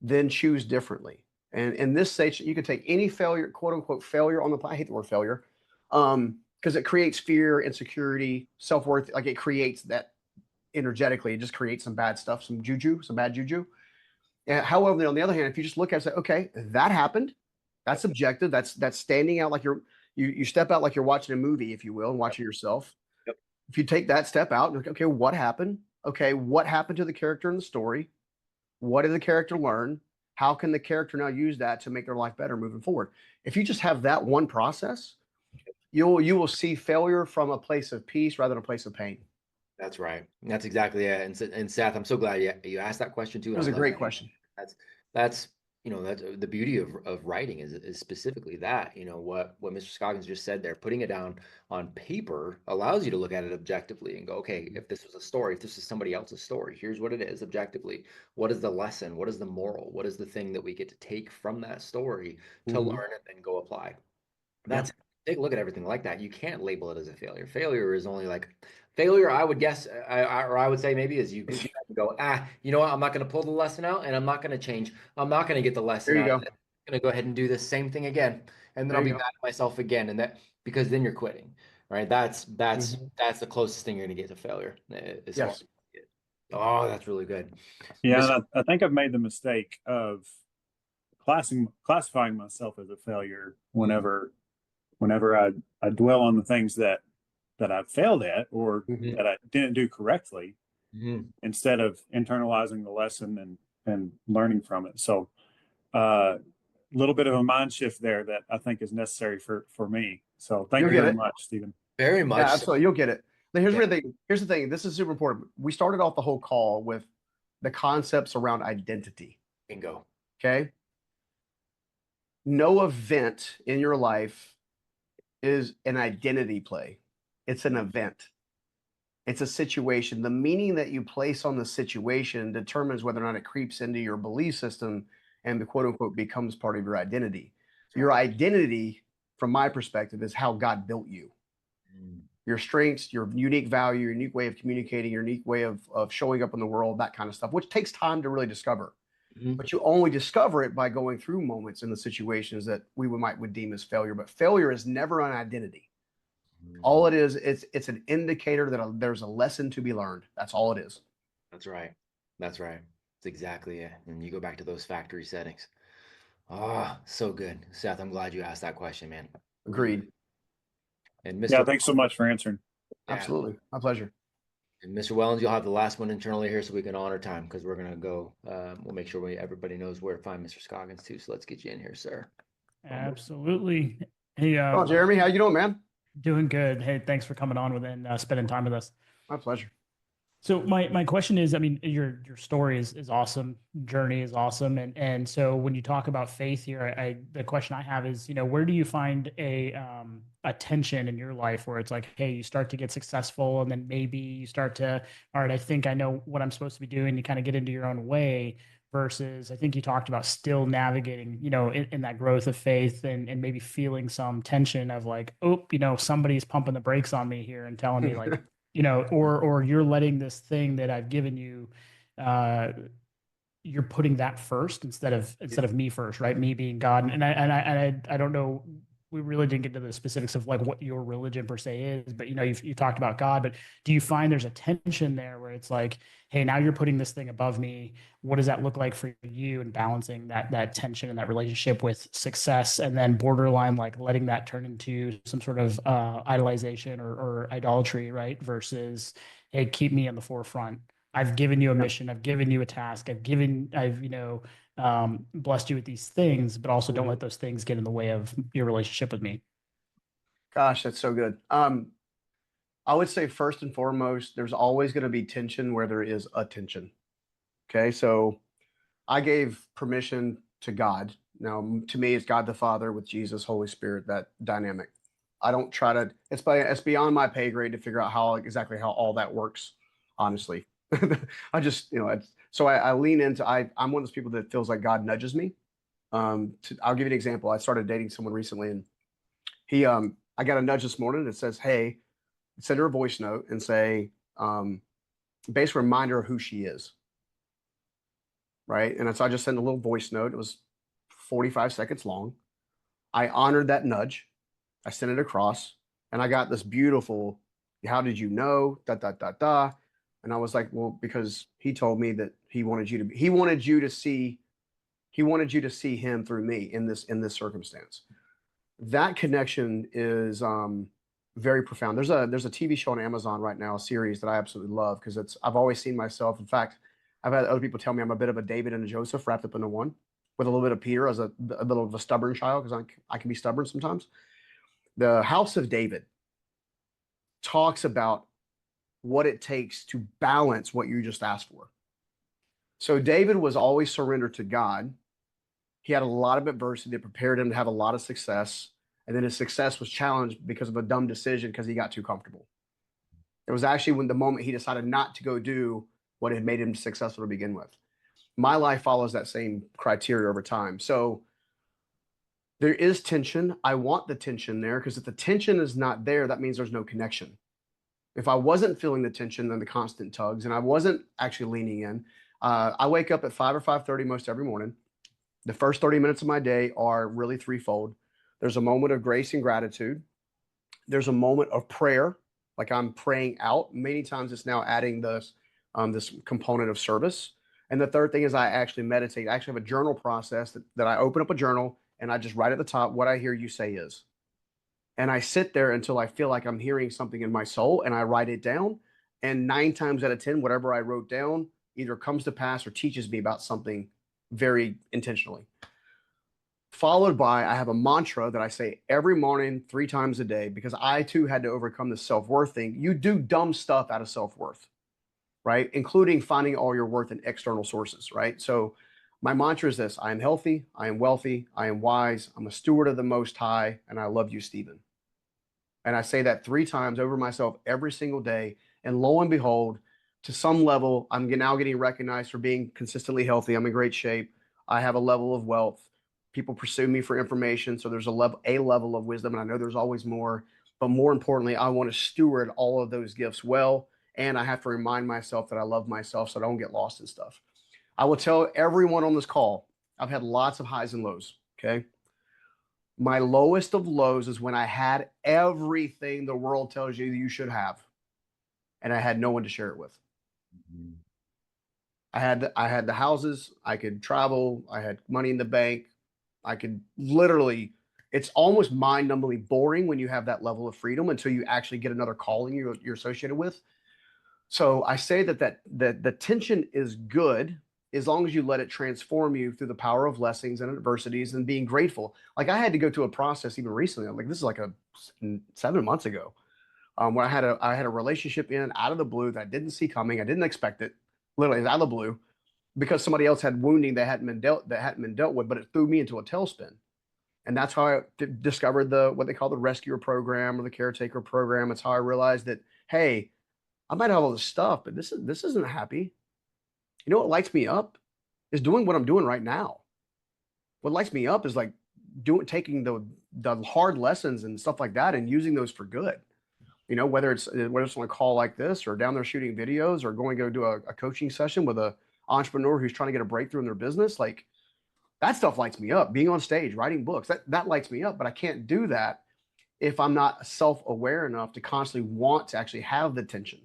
then choose differently. And in this stage, you can take any failure, quote unquote failure on the I hate the word failure, because it creates fear, insecurity, self worth. Like it creates that energetically, it just creates some bad stuff, some juju, some bad juju. And however, on the other hand, if you just look at it and say, okay, that happened, that's Yep. objective, that's standing out like you step out like you're watching a movie, if you will, and Yep. watching yourself. Yep. If you take that step out and okay, what happened? Okay, what happened to the character in the story? What did the character learn? How can the character now use that to make their life better moving forward? If you just have that one process, you will see failure from a place of peace rather than a place of pain. That's right. That's exactly it. And Seth, I'm so glad you asked that question too. It And was I'm a glad great question. that's that's that's the beauty of writing is specifically that, what Mr. Scoggins just said there, putting it down on paper allows you to look at it objectively and go, okay, if this was a story, if this is somebody else's story, here's what it is objectively. What is the lesson? What is the moral? What is the thing that we get to take from that story to Mhm. learn and then go apply? Yeah. That's Take a look at everything like that. You can't label it as a failure. Failure is only like failure. I would guess, or I would say maybe is you go, you know what? I'm not going to pull the lesson out, and I'm not going to change. I'm not going to get the lesson There you out. go. I'm going to go ahead and do the same thing again, and then There I'll you be go. mad at myself again, and because then you're quitting, right? That's Mhm. that's the closest thing you're going to get to failure. As far Yes. oh, that's really good. Yeah, Mr. and I think I've made the mistake of classifying myself as a failure whenever I dwell on the things that I failed at or Mhm. that I didn't do correctly Mhm. instead of internalizing the lesson and learning from it. So a little bit of a mind shift there that I think is necessary for me. So thank You'll you get very it. much, Stephen. Very Yeah, much so. absolutely. You'll get it. Now, here's Yeah. the thing. Here's the thing. This is super important. We started off the whole call with the concepts around identity. Bingo. Okay. No event in your life is an identity play. It's an event. It's a situation. The meaning that you place on the situation determines whether or not it creeps into your belief system and the quote unquote becomes part of your identity. Your identity, from my perspective, is how God built you. Mm. Your strengths, your unique value, your unique way of communicating, your unique way of showing up in the world, that kind of stuff, which takes time to really discover. Mhm. But you only discover it by going through moments in the situations that we would deem as failure. But failure is never an identity. All it is, it's an indicator that there's a lesson to be learned. That's all it is. That's right. That's right. That's exactly it. And you go back to those factory settings. Ah, so good. Seth, I'm glad you asked that question, man. Really Agreed. good. And Yeah, Mr. thanks so much for answering. Yeah, Absolutely. My pleasure. and Mr. Wellens, you'll have the last one internally here so we can honor time because we're gonna go. We'll make sure everybody knows where to find Mr. Scoggins too. So let's get you in here, sir. Absolutely. Hey, Oh, Jeremy, how you doing, man? doing good. Hey, thanks for coming on with and spending time with us. My pleasure. So my question is, I mean, your story is awesome, journey is awesome, and so when you talk about faith here, the question I have is, where do you find a tension in your life where it's like, hey, you start to get successful, and then maybe you start to, all right, I think I know what I'm supposed to be doing. You kind of get into your own way. Versus, I think you talked about still navigating, in that growth of faith and maybe feeling some tension of like, oh, somebody's pumping the brakes on me here and telling me like, or you're letting this thing that I've given you, you're putting that first instead of me first, right? Me being God, and I don't know. We really didn't get to the specifics of like what your religion per se is, but you talked about God, but do you find there's a tension there where it's like, hey, now you're putting this thing above me. What does that look like for you, and balancing that tension and that relationship with success, and then borderline like letting that turn into some sort of idolization or idolatry, right? Versus, hey, keep me in the forefront. I've given you a mission. I've given you a task. I've blessed you with these things, but also don't let those things get in the way of your relationship with me. Gosh, that's so good. I would say first and foremost, there's always going to be tension where there is a tension. Okay, so I gave permission to God. Now, to me, it's God the Father with Jesus, Holy Spirit, that dynamic. I don't try to. It's beyond my pay grade to figure out exactly how all that works. Honestly, I just I lean into. I'm one of those people that feels like God nudges me. I'll give you an example. I started dating someone recently, and I got a nudge this morning that says, "Hey," send her a voice note and say, base reminder of who she is. Right. And so I just sent a little voice note. It was 45 seconds long. I honored that nudge. I sent it across, and I got this beautiful, how did you know? Da da da da. And I was like, well, because he told me that he wanted you to see him through me in this circumstance. That connection is very profound. There's a TV show on Amazon right now, a series that I absolutely love because I've always seen myself. In fact, I've had other people tell me I'm a bit of a David and a Joseph wrapped up into one, with a little bit of Peter as a little of a stubborn child, because I can be stubborn sometimes. The House of David talks about what it takes to balance what you just asked for. So David was always surrendered to God. He had a lot of adversity that prepared him to have a lot of success. And then his success was challenged because of a dumb decision because he got too comfortable. It was actually when the moment he decided not to go do what had made him successful to begin with. My life follows that same criteria over time. So there is tension. I want the tension there, because if the tension is not there, that means there's no connection. If I wasn't feeling the tension and the constant tugs, and I wasn't actually leaning in, I wake up at 5 or 5:30 most every morning. The first 30 minutes of my day are really threefold. There's a moment of grace and gratitude. There's a moment of prayer, like I'm praying out. Many times it's now adding this component of service. And the third thing is I actually meditate. I actually have a journal process that I open up a journal and I just write at the top, what I hear you say is. And I sit there until I feel like I'm hearing something in my soul, and I write it down. And 9 times out of 10, whatever I wrote down either comes to pass or teaches me about something very intentionally. Followed by, I have a mantra that I say every morning 3 times a day, because I too had to overcome the self-worth thing. You do dumb stuff out of self-worth, right? Including finding all your worth in external sources, right? So my mantra is this: I am healthy, I am wealthy, I am wise, I'm a steward of the Most High, and I love you, Stephen. And I say that 3 times over myself every single day. And lo and behold, to some level, I'm now getting recognized for being consistently healthy. I'm in great shape. I have a level of wealth. People pursue me for information. So there's a level of wisdom, and I know there's always more. But more importantly, I want to steward all of those gifts well. And I have to remind myself that I love myself so I don't get lost in stuff. I will tell everyone on this call, I've had lots of highs and lows. Okay. My lowest of lows is when I had everything the world tells you that you should have, and I had no one to share it with. Mhm. I had the houses, I could travel, I had money in the bank, I could literally. It's almost mind-numbingly boring when you have that level of freedom until you actually get another calling you're associated with. So I say that the tension is good as long as you let it transform you through the power of blessings and adversities and being grateful. Like I had to go through a process even recently. Like this is like 7 months ago, where I had a relationship in out of the blue that I didn't see coming. I didn't expect it. Literally, it was out of the blue, because somebody else had wounding that hadn't been dealt with, but it threw me into a tailspin. And that's how I discovered what they call the rescuer program or the caretaker program. It's how I realized that, hey, I might have all this stuff, but this isn't happy. You know what lights me up is doing what I'm doing right now. What lights me up is like taking the hard lessons and stuff like that and using those for good. You know, whether it's on a call like this or down there shooting videos or going to go do a coaching session with a entrepreneur who's trying to get a breakthrough in their business, like that stuff lights me up. Being on stage, writing books, that lights me up. But I can't do that if I'm not self-aware enough to constantly want to actually have the tension.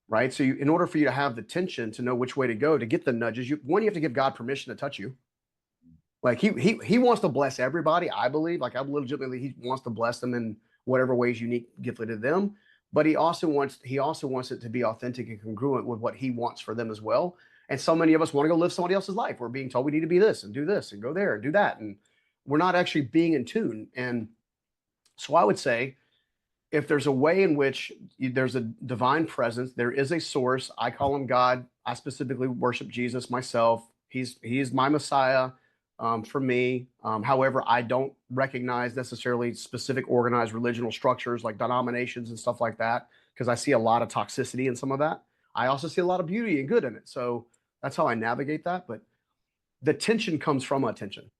Right. So in order for you to have the tension, to know which way to go, to get the nudges, you have to give God permission to touch you. Like he wants to bless everybody. I believe, like I legitimately, he wants to bless them in whatever ways unique, gifted to them. But he also wants it to be authentic and congruent with what he wants for them as well. And so many of us want to go live somebody else's life. We're being told we need to be this and do this and go there and do that. And we're not actually being in tune. And so I would say, if there's a way in which there's a divine presence, there is a source. I call him God. I specifically worship Jesus myself. He's my Messiah for me. However, I don't recognize necessarily specific organized religional structures like denominations and stuff like that, because I see a lot of toxicity in some of that. I also see a lot of beauty and good in it. So that's how I navigate that. But the tension comes from attention.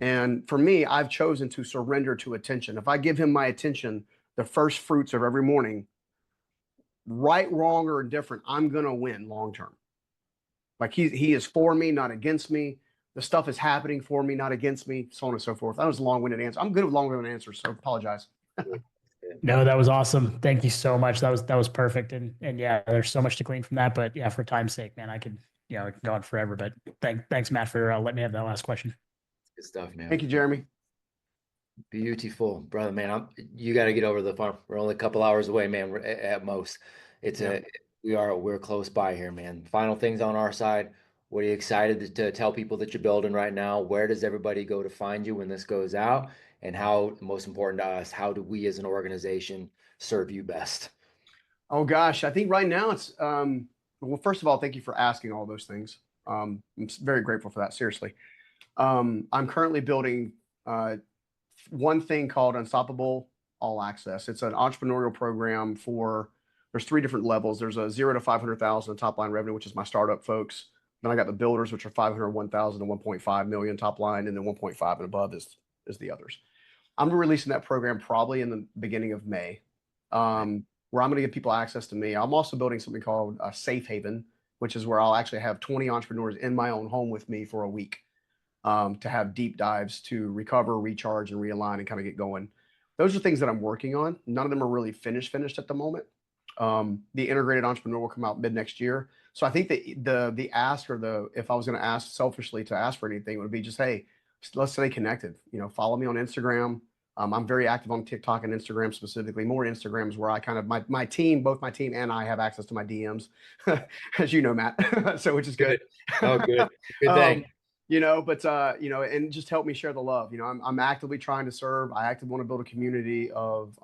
And for me, I've chosen to surrender to attention. If I give him my attention, the first fruits of every morning, right, wrong, or indifferent, I'm going to win long term. Like he is for me, not against me. The stuff is happening for me, not against me, so on and so forth. That was a long-winded answer. I'm good with long-winded answers, so apologize. No, that was awesome. Thank you so much. That was perfect. And yeah, there's so much to glean from that. But yeah, for time's sake, man, I could go on forever. But thanks, Matt, for letting me have that last question. Good stuff, man. Thank you, Jeremy. Beautiful, brother, man. You got to get over to the farm. We're only a couple hours away, man. We're at most. We're close by here, man. Final things on our side. What are you excited to tell people that you're building right now? Where does everybody go to find you when this goes out? And how, most important to us, how do we as an organization serve you best? Oh gosh, I think right now it's well, first of all, thank you for asking all those things. I'm very grateful for that. Seriously. I'm currently building one thing called Unstoppable All Access. It's an entrepreneurial program there's 3 different levels. There's a 0 to 500,000 top line revenue, which is my startup folks. Then I got the builders, which are 501,000 to 1.5 million top line, and then 1.5 and above is the others. I'm releasing that program probably in the beginning of May, where I'm going to give people access to me. I'm also building something called a Safe Haven, which is where I'll actually have 20 entrepreneurs in my own home with me for a week, to have deep dives to recover, recharge, and realign and kind of get going. Those are things that I'm working on. None of them are really finished at the moment. The integrated entrepreneur will come out mid next year. So I think that the ask, or if I was going to ask selfishly to ask for anything, it would be just, hey, let's stay connected. Follow me on Instagram. I'm very active on TikTok and Instagram specifically. More Instagrams where I kind of my team, both my team and I have access to my DMs, as you know, Matt. So which is good. Oh, good. Good thing. And just help me share the love. I'm actively trying to serve. I actively want to build a community of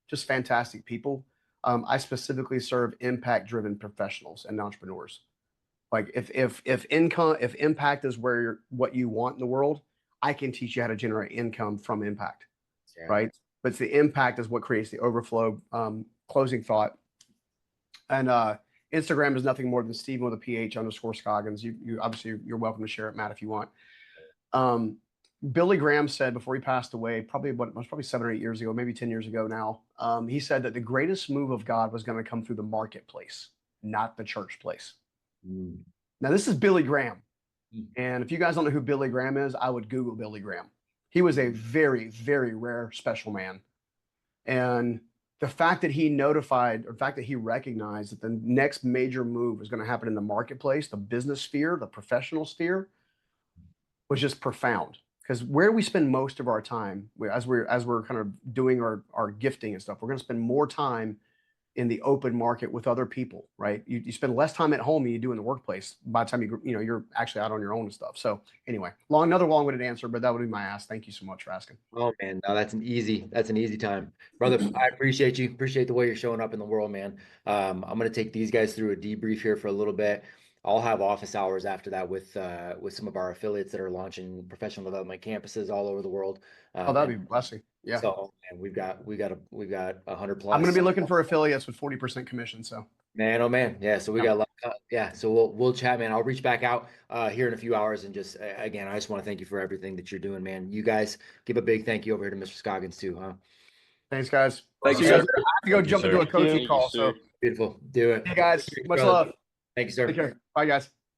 just fantastic people. I specifically serve impact-driven professionals and entrepreneurs. Like if impact is what you want in the world, I can teach you how to generate income from impact, right? But it's the impact is what creates the overflow. Closing thought, and Instagram is nothing more than Stephen with a PH_Scoggins. You obviously you're welcome to share it, Matt, if you want. Billy Graham said before he passed away, probably 7 or 8 years ago, maybe 10 years ago now. He said that the greatest move of God was going to come through the marketplace, not the church place. Now this is Billy Graham. And if you guys don't know who Billy Graham is, I would Google Billy Graham. He was a very, very rare special man. And the fact that he recognized that the next major move was going to happen in the marketplace, the business sphere, the professional sphere, was just profound. Because where we spend most of our time, as we're kind of doing our gifting and stuff, we're going to spend more time in the open market with other people, right? You spend less time at home than you do in the workplace by the time you're actually out on your own and stuff. So anyway, another long-winded answer, but that would be my ask. Thank you so much for asking. Oh man, no, that's an easy time, brother. I appreciate you. Appreciate the way you're showing up in the world, man. I'm gonna take these guys through a debrief here for a little bit. I'll have office hours after that with some of our affiliates that are launching professional development campuses all over the world. That'd be a blessing. Yeah. So man, we've got 100 plus. I'm going to be looking for affiliates with 40% commission. So man, oh man, yeah. So we got a lot. Yeah. So we'll chat, man. I'll reach back out here in a few hours, and just again, I just want to thank you for everything that you're doing, man. You guys give a big thank you over here to Mr. Scoggins too, huh? Thanks, guys. Thank you, I sir. have to go jump into a coaching call. So Beautiful. Do it. hey guys, much brother. love. Thank you, sir. Take care. Bye, guys.